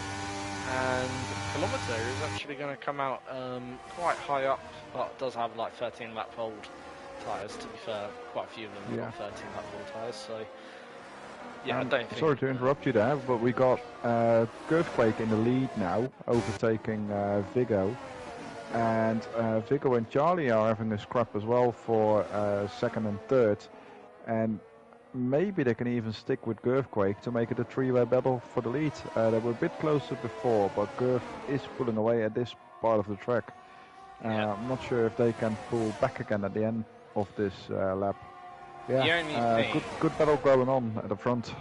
And Kilometer is actually going to come out quite high up, but does have like 13 lap old tyres, to be fair. Quite a few of them have got 13 lap old tyres, so yeah, I don't think... Sorry to interrupt you there, but we got Earthquake in the lead now, overtaking Vigo. And Vigo and Charlie are having a scrap as well for second and third. And maybe they can even stick with Earthquake to make it a three-way battle for the lead. They were a bit closer before, but Gurf is pulling away at this part of the track. I'm not sure if they can pull back again at the end of this lap. Yeah, good battle going on at the front.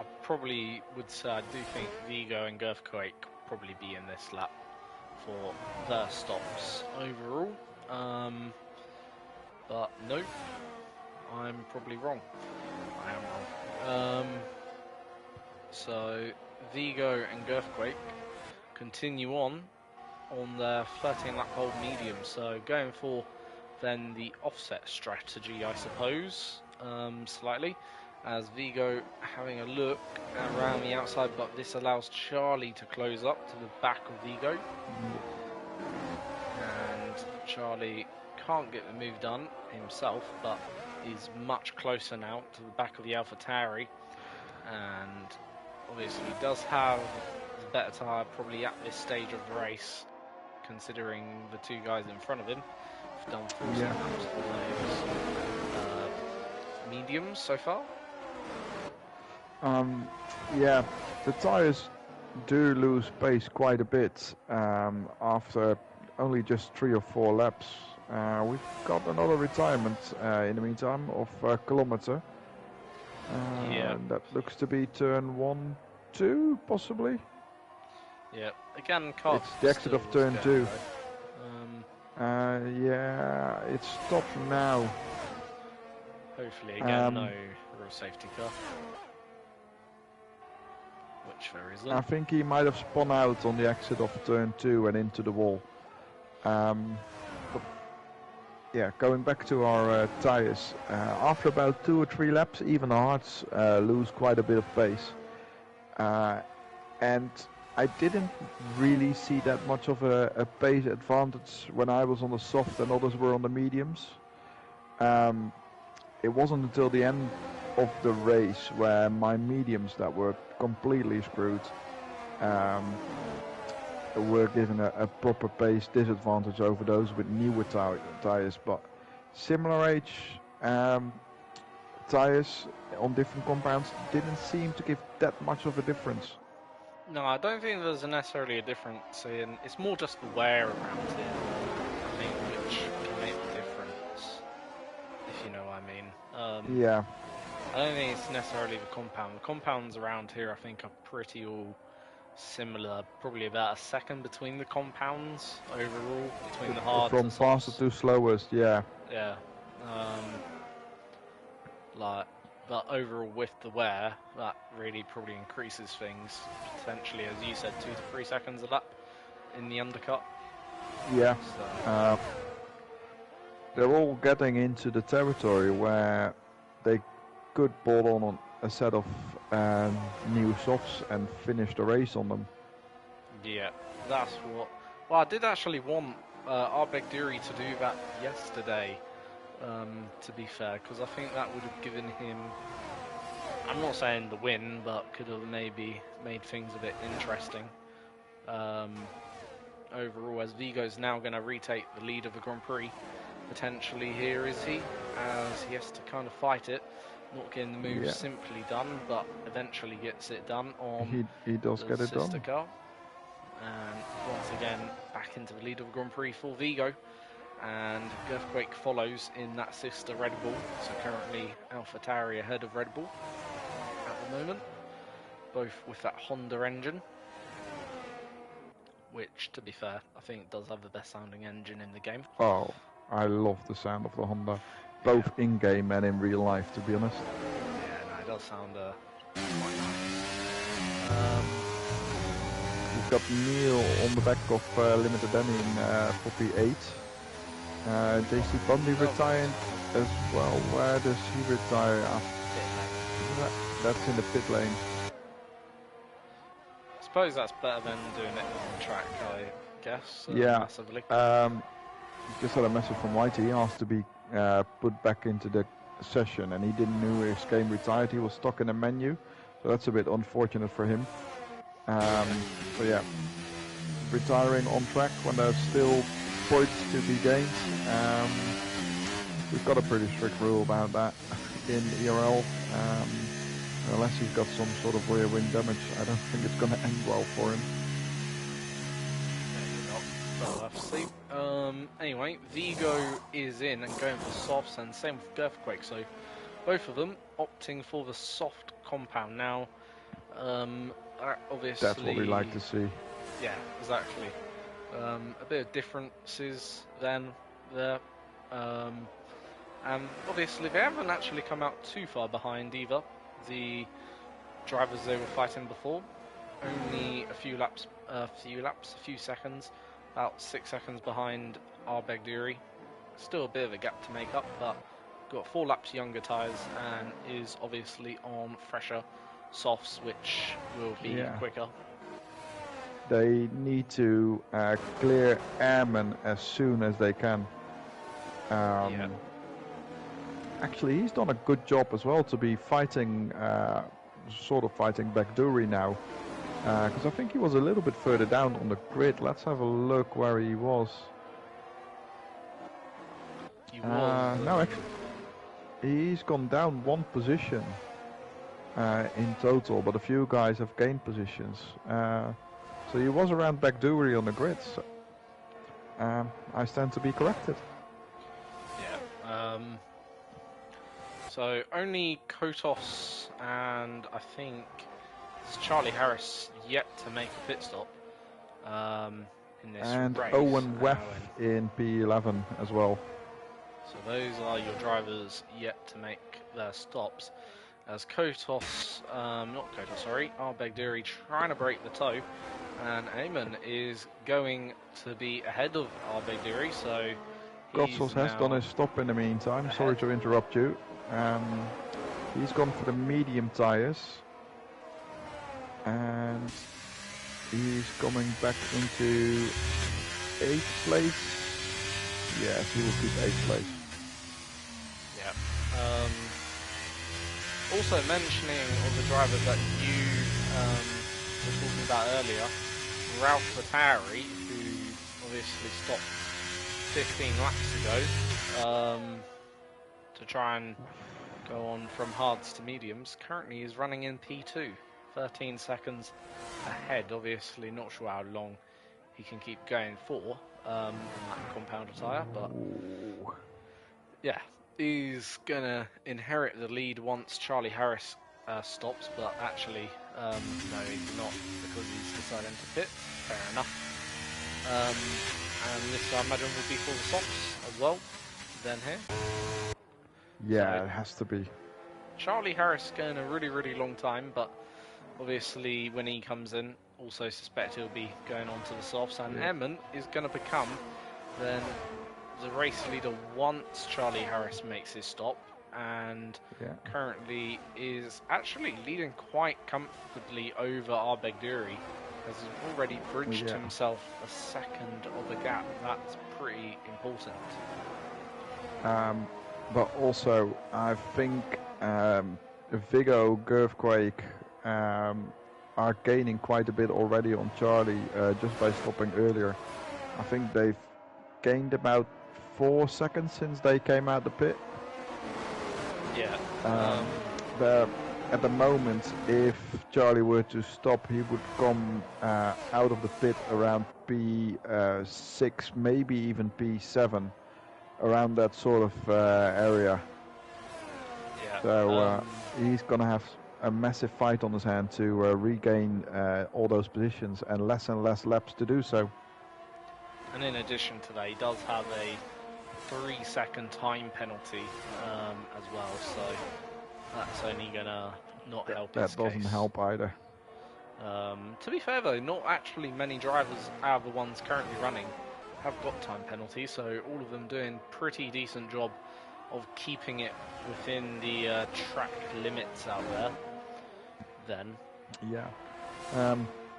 I probably would say I do think Vigo and Earthquake probably be in this lap for their stops overall. But no, I'm probably wrong. I am wrong. So Vigo and Earthquake continue on their 13 lap hold medium. So going for then the offset strategy, I suppose, slightly, as Vigo having a look around the outside, but this allows Charlie to close up to the back of Vigo. And Charlie can't get the move done himself, but is much closer now to the back of the AlphaTauri, and obviously does have the better tyre probably at this stage of the race, considering the two guys in front of him have done 40 laps on those mediums so far. Yeah, the tyres do lose pace quite a bit after only just 3 or 4 laps. We've got another retirement in the meantime of Kilometer. That looks to be turn 1, 2, possibly. Yeah, again, it's the exit of turn 2. Yeah, it's stopped now. Hopefully, again, no real safety car. Which there isn't. I think he might have spun out on the exit of turn 2 and into the wall. But yeah, going back to our tyres, after about 2 or 3 laps, even the hards lose quite a bit of pace. And I didn't really see that much of a pace advantage when I was on the soft and others were on the mediums. It wasn't until the end of the race where my mediums that were completely screwed were given a proper pace disadvantage over those with newer tyres, but similar age tyres on different compounds didn't seem to give that much of a difference. No, I don't think there's necessarily a difference in, it's more just the wear around here, I think, which can make the difference, if you know what I mean. Yeah. I don't think it's necessarily the compound. The compounds around here, I think, are pretty all similar. Probably about a second between the compounds overall, between the hards from and faster to slowest, yeah. Yeah. But overall with the wear, that really probably increases things potentially, as you said, 2 to 3 seconds a lap in the undercut. Yeah. So. They're all getting into the territory where they could bolt on a set of new softs and finish the race on them. Yeah, that's what... Well, I did actually want Arbeck Dury to do that yesterday, to be fair, because I think that would have given him... I'm not saying the win, but could have maybe made things a bit interesting. Overall, as Vigo's now going to retake the lead of the Grand Prix, potentially here, is he? As he has to kind of fight it. Not getting the move simply done, but eventually gets it done on he does the get it sister done. car. And once again, back into the lead of the Grand Prix for Vigo. And Earthquake follows in that sister Red Bull. So currently AlphaTauri ahead of Red Bull at the moment. Both with that Honda engine. Which, to be fair, I think does have the best sounding engine in the game. Oh, I love the sound of the Honda. Both in-game and in real life, to be honest. Yeah, no, it does sound quite nice. We've got Neil on the back of Limited Danny in 48. JC Bundy retired as well. Where does he retire after? That's in the pit lane. I suppose that's better than doing it on track, I guess. Yeah. Massively. Just had a message from Whitey. He asked to be put back into the session, and he didn't know his game retired. He was stuck in a menu, so that's a bit unfortunate for him. So yeah, retiring on track when there's still points to be gained. We've got a pretty strict rule about that in ERL. Unless he's got some sort of rear wing damage, I don't think it's going to end well for him. Maybe not, but we'll have to see. Anyway, Vigo is in and going for softs, and same with Earthquake, so both of them opting for the soft compound. Now, obviously... That's what we like to see. Yeah, exactly. A bit of differences then there. And obviously they haven't actually come out too far behind either, the drivers they were fighting before. Only a few seconds, about 6 seconds behind Arbeck-Dury. Still a bit of a gap to make up, but got 4 laps younger tyres and is obviously on fresher softs, which will be quicker. They need to clear Airman as soon as they can. Actually, he's done a good job as well to be fighting, sort of fighting Back-Dury now. Because I think he was a little bit further down on the grid. Let's have a look where he was. No, actually, he's gone down 1 position in total, but a few guys have gained positions. So he was around Back-Dury on the grid. So, I stand to be corrected. Yeah. So only Kotos and I think it's Charlie Harris yet to make a pit stop in this and race. Owen Weff in P11 as well. So those are your drivers yet to make their stops. As Arbeck-Dury trying to break the toe, and Eamon is going to be ahead of Arbeck-Dury, so Gotsos has done his stop in the meantime. Sorry to interrupt you. He's gone for the medium tyres, and he's coming back into 8th place. Yes, he will keep 8th place. Yeah. Also mentioning all the drivers that you were talking about earlier, Ralph Vatari, who obviously stopped 15 laps ago to try and go on from hards to mediums, currently is running in P2, 13 seconds ahead. Obviously not sure how long he can keep going for on that compound tyre, but yeah, he's gonna inherit the lead once Charlie Harris stops, but actually no, he's not, because he's deciding to pit. Fair enough. And this, I imagine, will be for the softs as well then here. Yeah, so, it has to be. Charlie Harris going a really, really long time, but obviously when he comes in, also suspect he'll be going on to the softs, and Emmett is going to become then the race leader once Charlie Harris makes his stop, and currently is actually leading quite comfortably over Arbeck-Dury, has already bridged himself a second of a gap. That's pretty important. But also, I think Vigo, Earthquake are gaining quite a bit already on Charlie just by stopping earlier. I think they've gained about 4 seconds since they came out the pit. Yeah. At the moment, if Charlie were to stop, he would come out of the pit around P6, maybe even P7, around that sort of area. Yeah. So he's going to have a massive fight on his hand to regain all those positions, and less laps to do so. And in addition to that, he does have a 3-second time penalty as well, so that's only going to not help That his doesn't case. help either. To be fair though, not actually many drivers out of the ones currently running have got time penalties, so all of them doing pretty decent job of keeping it within the track limits out there. Then. Yeah.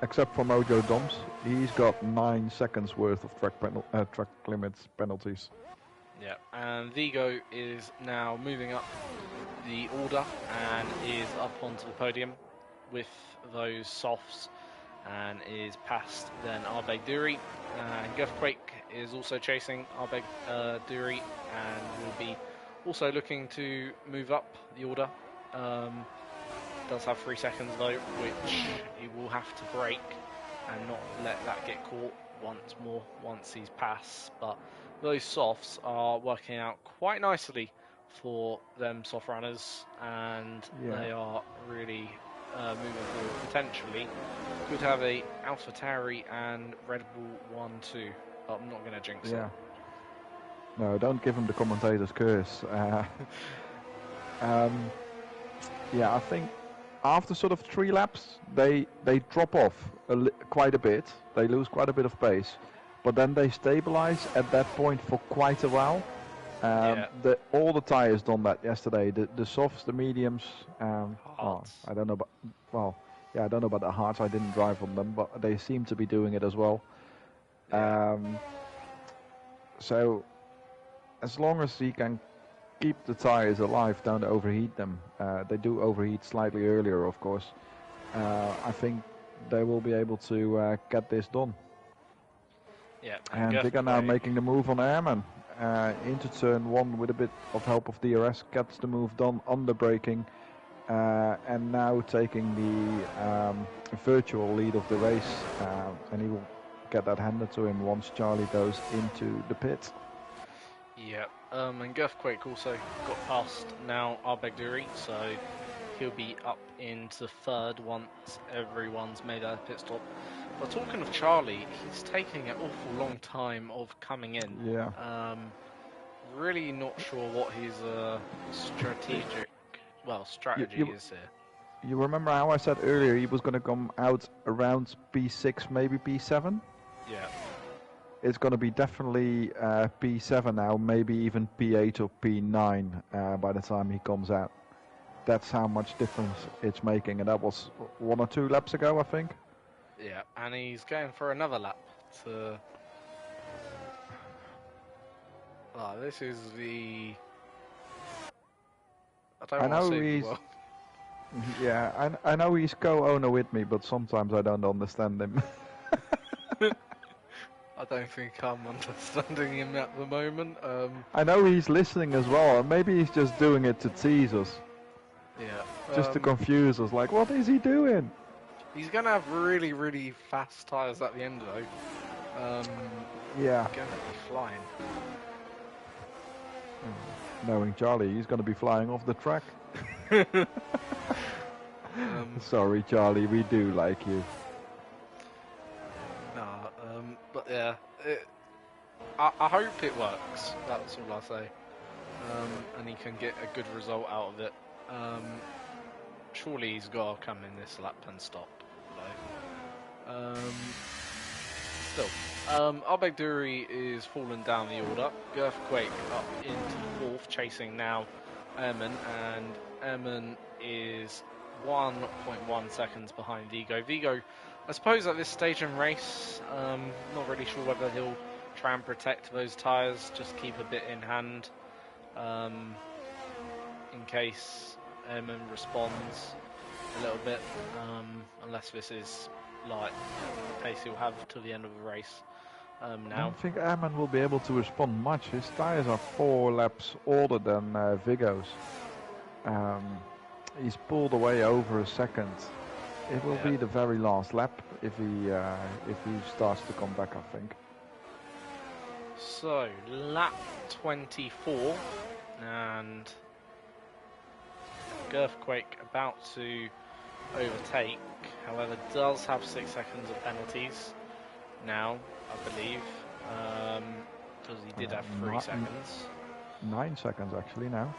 Except for Mojo Doms, he's got 9 seconds worth of track limits penalties. Yeah, and Vigo is now moving up the order and is up onto the podium with those softs and is past then Arbeg Duri. And Guffquake is also chasing Arbeg Duri and will be also looking to move up the order. Does have 3 seconds though, which he will have to break and not let that get caught once he's passed. But those softs are working out quite nicely for them soft runners, and they are really moving forward. Potentially could have a AlphaTauri and Red Bull 1-2, but I'm not going to jinx it. No, don't give him the commentator's curse. Yeah, I think after sort of 3 laps, they drop off quite a bit. They lose quite a bit of pace, but then they stabilize at that point for quite a while. All the tires done that yesterday. The softs, the mediums. I don't know about. I don't know about the hards. I didn't drive on them, but they seem to be doing it as well. Yeah. So, as long as he can keep the tires alive, don't overheat them. They do overheat slightly earlier, of course. I think they will be able to get this done. Yeah, and Vigga now making the move on Airman. Into turn 1 with a bit of help of DRS, gets the move done on the braking, and now taking the virtual lead of the race, and he will get that handed to him once Charlie goes into the pit. Yeah, and Guffquake also got past now Arbeg Duri, so he'll be up into 3rd once everyone's made a pit stop. But talking of Charlie, he's taking an awful long time of coming in. Yeah. Really not sure what his strategy is here. You remember how I said earlier he was going to come out around P6, maybe P7? Yeah. It's going to be definitely P7 now, maybe even P8 or P9 by the time he comes out. That's how much difference it's making, and that was 1 or 2 laps ago, I think. Yeah, and he's going for another lap to... this is the... I know he's... Yeah, I know he's co-owner with me, but sometimes I don't understand him. I don't think I'm understanding him at the moment. I know he's listening as well, and maybe he's just doing it to tease us. Yeah. Just to confuse us, like, what is he doing? He's going to have really, really fast tyres at the end, though. Yeah. He's going to be flying. Knowing Charlie, he's going to be flying off the track. Sorry, Charlie, we do like you. But yeah, I hope it works. That's all I say. And he can get a good result out of it. Surely he's got to come in this lap and stop. Arbeg Duri is falling down the order. Guffquake up into 4th, chasing now Ehrman, and Ehrman is 1.1 seconds behind Vigo. Vigo, I suppose at this stage in race, not really sure whether he'll try and protect those tyres, just keep a bit in hand, in case Ehrman responds a little bit, unless this is like the pace he'll have to the end of the race. Now. I don't think Ehrman will be able to respond much. His tyres are 4 laps older than Vigo's. He's pulled away over a second. It will be the very last lap if he starts to come back, I think. So, lap 24, and Guffquake about to overtake, however does have 6 seconds of penalties now, I believe, because he did have 3 seconds. 9 seconds actually now.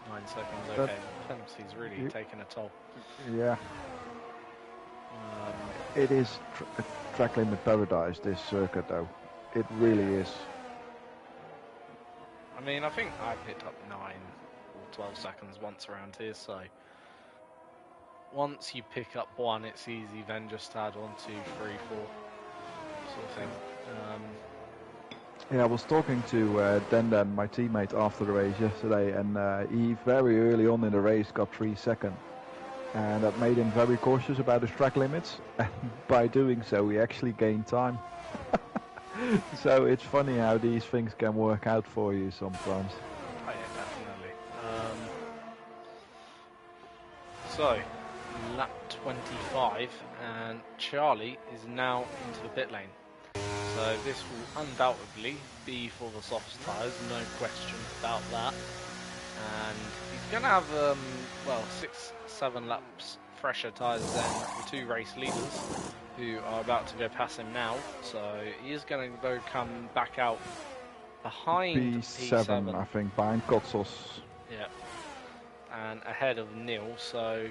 9 seconds, okay. Penalty's really taken a toll. Yeah. It is track limit paradise, this circuit, though. It really is. I mean, I think I picked up 9 or 12 seconds once around here, so once you pick up 1, it's easy, then just add 1, 2, 3, 4 sort of thing. Yeah, I was talking to Dan, my teammate, after the race yesterday, and he very early on in the race got 3 seconds. And that made him very cautious about his track limits, and by doing so he actually gained time. So it's funny how these things can work out for you sometimes. Oh yeah, definitely. So, lap 25, and Charlie is now into the pit lane. So this will undoubtedly be for the soft tyres, no question about that. And he's going to have, 6-7 laps fresher tyres than the 2 race leaders, who are about to go past him now. So he is going to come back out behind P7, I think, behind Kotsos. Yeah, and ahead of Neil. So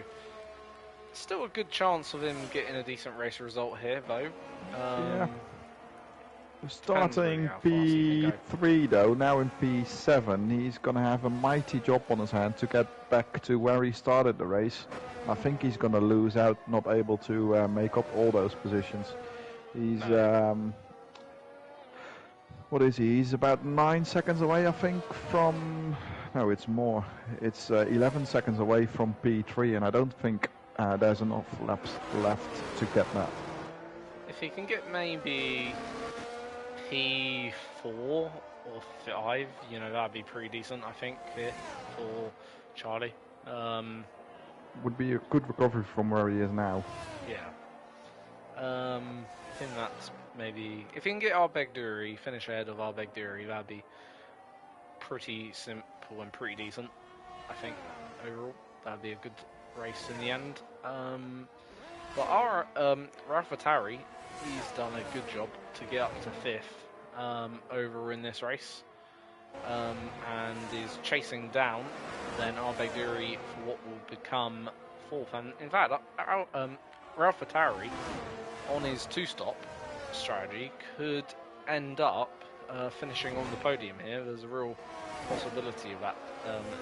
still a good chance of him getting a decent race result here, though. Yeah. Starting P3 though, now in P7, he's going to have a mighty job on his hand to get back to where he started the race. I think he's going to lose out, not able to make up all those positions. He's, what is he? He's about 9 seconds away, I think, from... No, it's more. It's 11 seconds away from P3, and I don't think there's enough laps left to get that. If he can get maybe P4 or 5, you know, that'd be pretty decent, I think, here for Charlie. Would be a good recovery from where he is now. Yeah. I think that's maybe... If he can get Arbeck-Dury, finish ahead of Arbeck-Dury, that'd be pretty simple and pretty decent, I think, overall. That'd be a good race in the end. But our Ralph-Attari, he's done a good job to get up to 5th over in this race, and is chasing down then Arbeck-Dury for what will become 4th. And in fact, Ralph-Attari on his 2-stop strategy could end up finishing on the podium here. There's a real possibility of that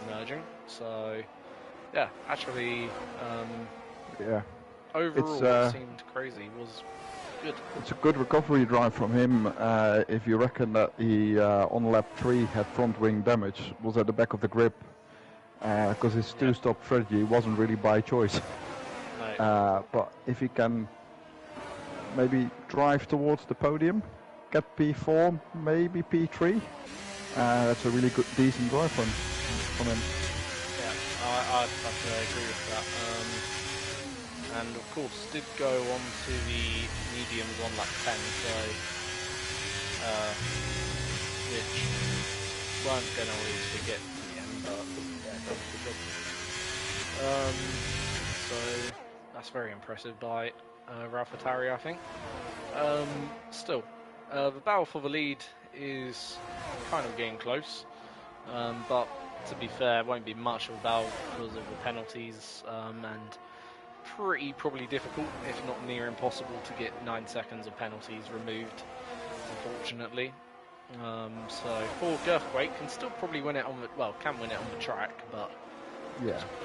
emerging. So yeah, actually, overall what seemed crazy was good. It's a good recovery drive from him. If you reckon that he on lap 3 had front wing damage, was at the back of the grip, because his 2-stop strategy wasn't really by choice. No. But if he can maybe drive towards the podium, get P4, maybe P3, that's a really good, decent drive from him. Yeah, I agree with that. And of course, did go on to the mediums on lap 10, so which weren't going to always forget to the end, but yeah, that was good job. So that's very impressive by Ralph-Attari, I think. Still, the battle for the lead is kind of getting close, but to be fair, it won't be much of a battle because of the penalties, and probably difficult, if not near impossible, to get 9 seconds of penalties removed, unfortunately. So for Girthquake can still probably win it on the, can win it on the track, but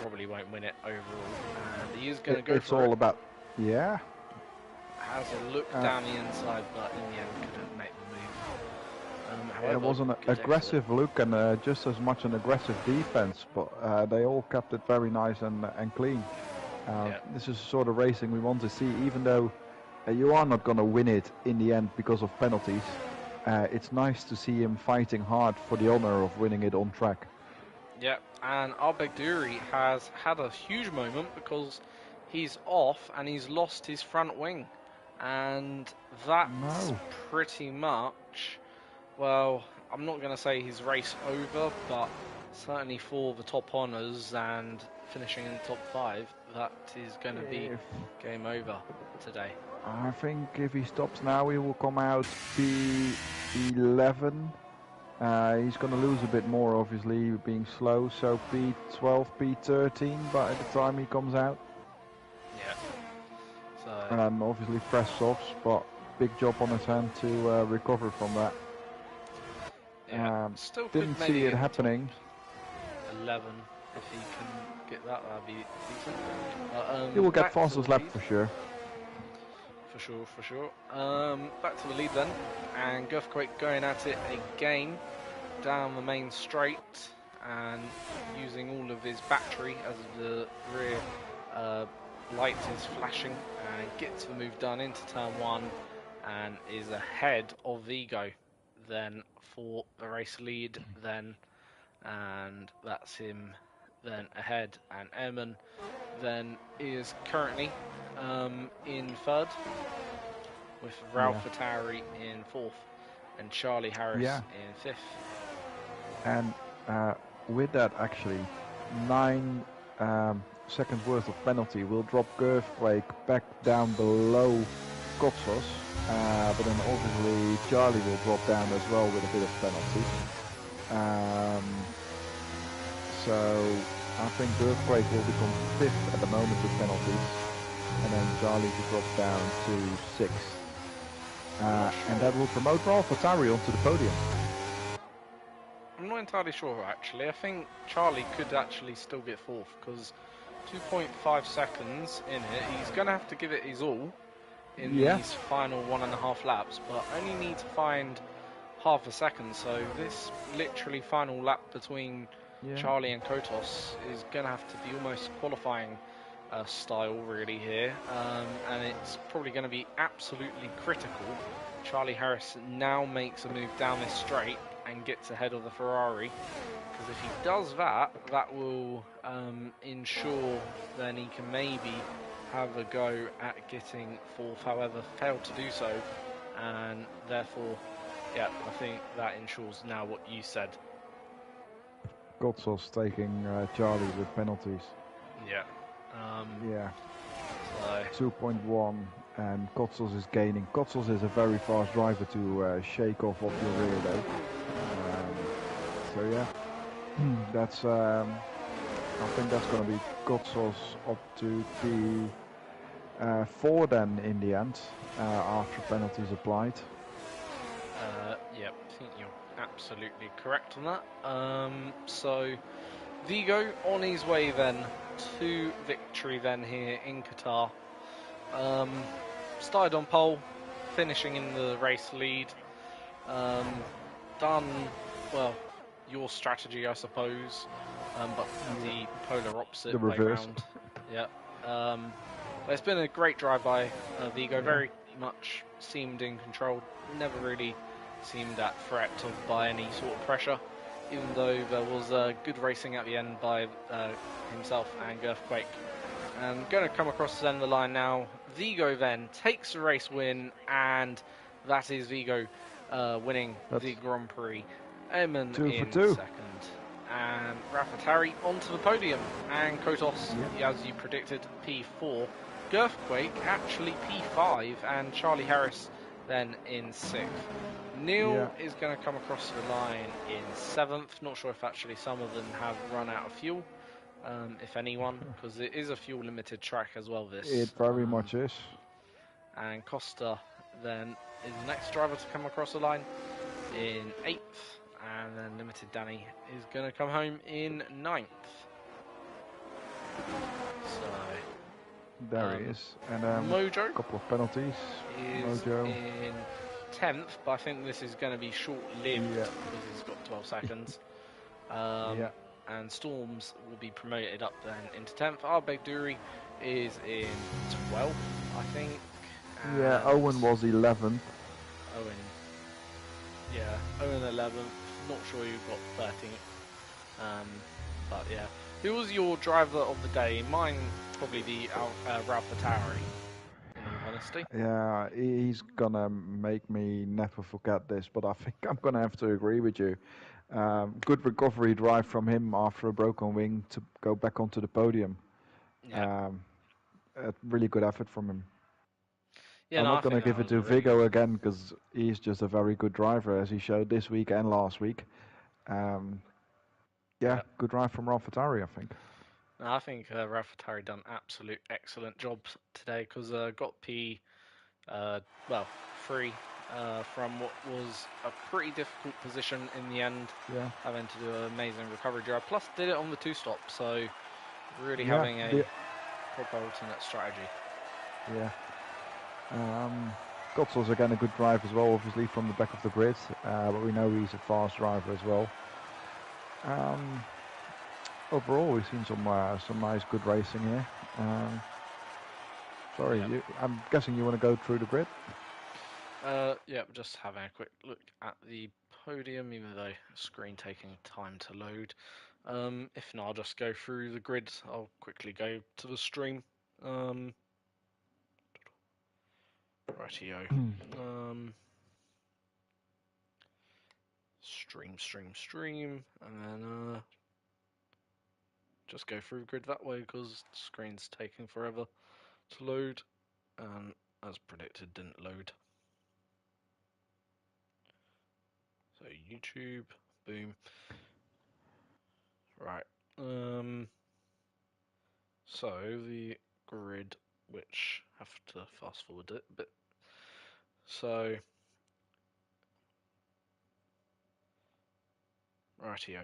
probably won't win it overall. And he is going to go for it. It's all about, has a look down the inside, but in the end couldn't make the move. However, it was an aggressive look and just as much an aggressive defense, but they all kept it very nice and clean. This is the sort of racing we want to see, even though you are not going to win it in the end because of penalties. It's nice to see him fighting hard for the honor of winning it on track. Yeah, and Arbeck-Dury has had a huge moment because he's off and he's lost his front wing. And that's pretty much, well, I'm not going to say his race over, but certainly for the top honours and finishing in the top 5, that is going to be game over today. I think if he stops now, he will come out P11, He's going to lose a bit more, obviously, being slow. So P12, P13 by the time he comes out. Yeah. So. And obviously fresh softs, but big job on his hand to recover from that. Yeah. Still didn't see it happening. 11, if he can get that, that'd be decent. He will get fastest lap for sure. For sure. Back to the lead then, and Gurfquake going at it again down the main straight and using all of his battery as the rear light is flashing, and gets the move done into turn 1 and is ahead of Vigo then for the race lead then, and that's him then ahead, and Eamon then is currently in third, with Ralph Attari in fourth and Charlie Harris in fifth. And with that, actually, 9 seconds worth of penalty will drop Gurfquake back down below Kotsos, but then obviously Charlie will drop down as well with a bit of penalty. So I think Gurfquake will become 5th at the moment with penalties, and then Charlie will drop down to 6th. And that will promote Ralph Attari onto the podium. I'm not entirely sure, actually. I think Charlie could actually still get 4th, because 2.5 seconds in it, he's going to have to give it his all in these final 1.5 laps, but only need to find half a second. So this literally final lap between Charlie and Kotos is going to have to be almost qualifying style really here, and it's probably going to be absolutely critical. Charlie Harris now makes a move down this straight and gets ahead of the Ferrari, because if he does that, that will ensure then he can maybe have a go at getting 4th, however failed to do so, and therefore I think that ensures now what you said. Kotsos taking Charlie with penalties. So 2.1, and Kotsos is gaining. Kotsos is a very fast driver to shake off your rear though. That's I think that's going to be Kotsos up to P4 then in the end, after penalties applied. I think you're absolutely correct on that. So Vigo on his way then to victory then here in Qatar. Started on pole, finishing in the race lead. Done, well, your strategy I suppose, but the polar opposite way round. But it's been a great drive by Vigo, very much seemed in control, never really seemed at threat by any sort of pressure, even though there was good racing at the end by himself and Gurfquake. And going to come across the end of the line now. Vigo then takes the race win, and that is Vigo winning the Grand Prix. Eamon in second, and Ralph Attari onto the podium, and Kotos, as you predicted, P4. Gurfquake actually P5, and Charlie Harris then in 6th. Neil is going to come across the line in 7th. Not sure if actually some of them have run out of fuel, if anyone, because it is a fuel limited track as well. It very much is. And Costa then is the next driver to come across the line in 8th, and then Limited Danny is going to come home in 9th. So there he is, and Mojo, a couple of penalties. Is Mojo in 10th, but I think this is going to be short-lived because he's got 12 seconds. And Storms will be promoted up then into 10th. Arbeck Dury is in 12th, I think. Owen was 11th. Owen 11th. Not sure you got 13th. But yeah, who was your driver of the day? Mine probably be Ralph Attari, in all honesty. Yeah, he's gonna make me never forget this, but I think I'm gonna have to agree with you. Good recovery drive from him after a broken wing to go back onto the podium. A really good effort from him. Yeah, I'm no, not I going to think that give it was a to really good Vigo one. again because he's just a very good driver, as he showed this week and last week. Um, yeah, Yeah. good drive from Ralph I think. No, I think Raffatari done absolute excellent job today because got P well free from what was a pretty difficult position in the end, Yeah, having to do an amazing recovery drive. Plus, did it on the two stop, so really yeah, having a proper alternate strategy. yeah. Gotzel's again a good drive as well, obviously from the back of the grid, but we know he's a fast driver as well. Overall, we've seen some nice, good racing here. Sorry, Yeah. I'm guessing you want to go through the grid? Yeah, just having a quick look at the podium, even though screen taking time to load. If not, I'll just go through the grid. I'll quickly go to the stream. Rightio. Stream, and then just go through the grid that way because the screen's taking forever to load, and as predicted, didn't load. So YouTube, boom. Right. So the grid, which have to fast forward it a bit. So rightio.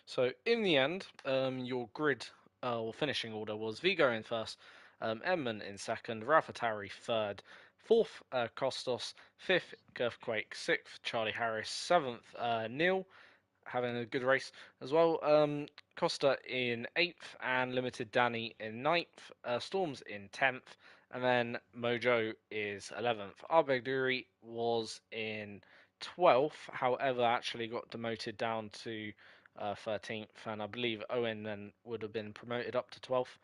So in the end, your grid or finishing order was Vigo in first, Edmund in second, Raffatari third, fourth Kostos, fifth Girthquake, sixth Charlie Harris, seventh Neil, having a good race as well. Costa in 8th and Limited Danny in ninth. Storms in 10th, and then Mojo is 11th. Arbegduri was in 12th, however, actually got demoted down to 13th, and I believe Owen then would have been promoted up to 12th.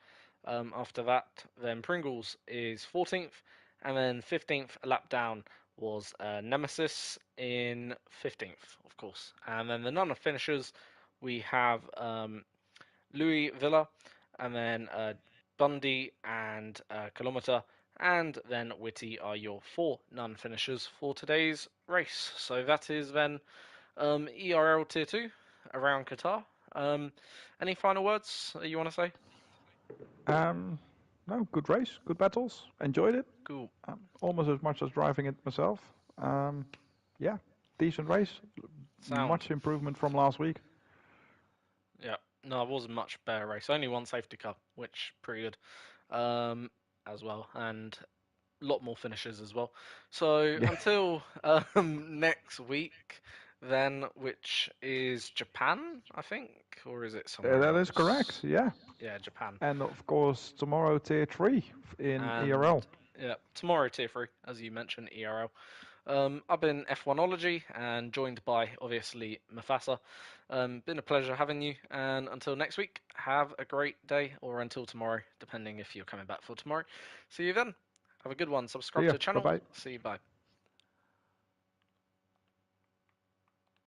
After that, then Pringles is 14th, and then 15th, a lap down, was Nemesis in 15th, of course. And then the non finishers, we have Louis Villa, and then Bundy and Kilometer, and then Whitty are your 4 non finishers for today's race. So that is then ERL Tier 2 around Qatar. Any final words you want to say? No, good race, good battles. Enjoyed it. Cool. Almost as much as driving it myself. Yeah, decent race. Sound. Much improvement from last week. Yeah. No, it was a much better race. Only one safety car, which pretty good as well, and a lot more finishes as well. So Yeah. until next week, then, which is Japan, I think, or is it somewhere That is correct, else? yeah. Yeah, Japan. And of course, tomorrow Tier 3 in And ERL. yeah, tomorrow Tier 3, as you mentioned, ERL. I've been F1ology and joined by obviously Mufasa. Been a pleasure having you, and until next week, have a great day, or until tomorrow, depending if you're coming back for tomorrow. See you then. Have a good one. See Subscribe to ya, the channel. bye-bye. See you. Bye.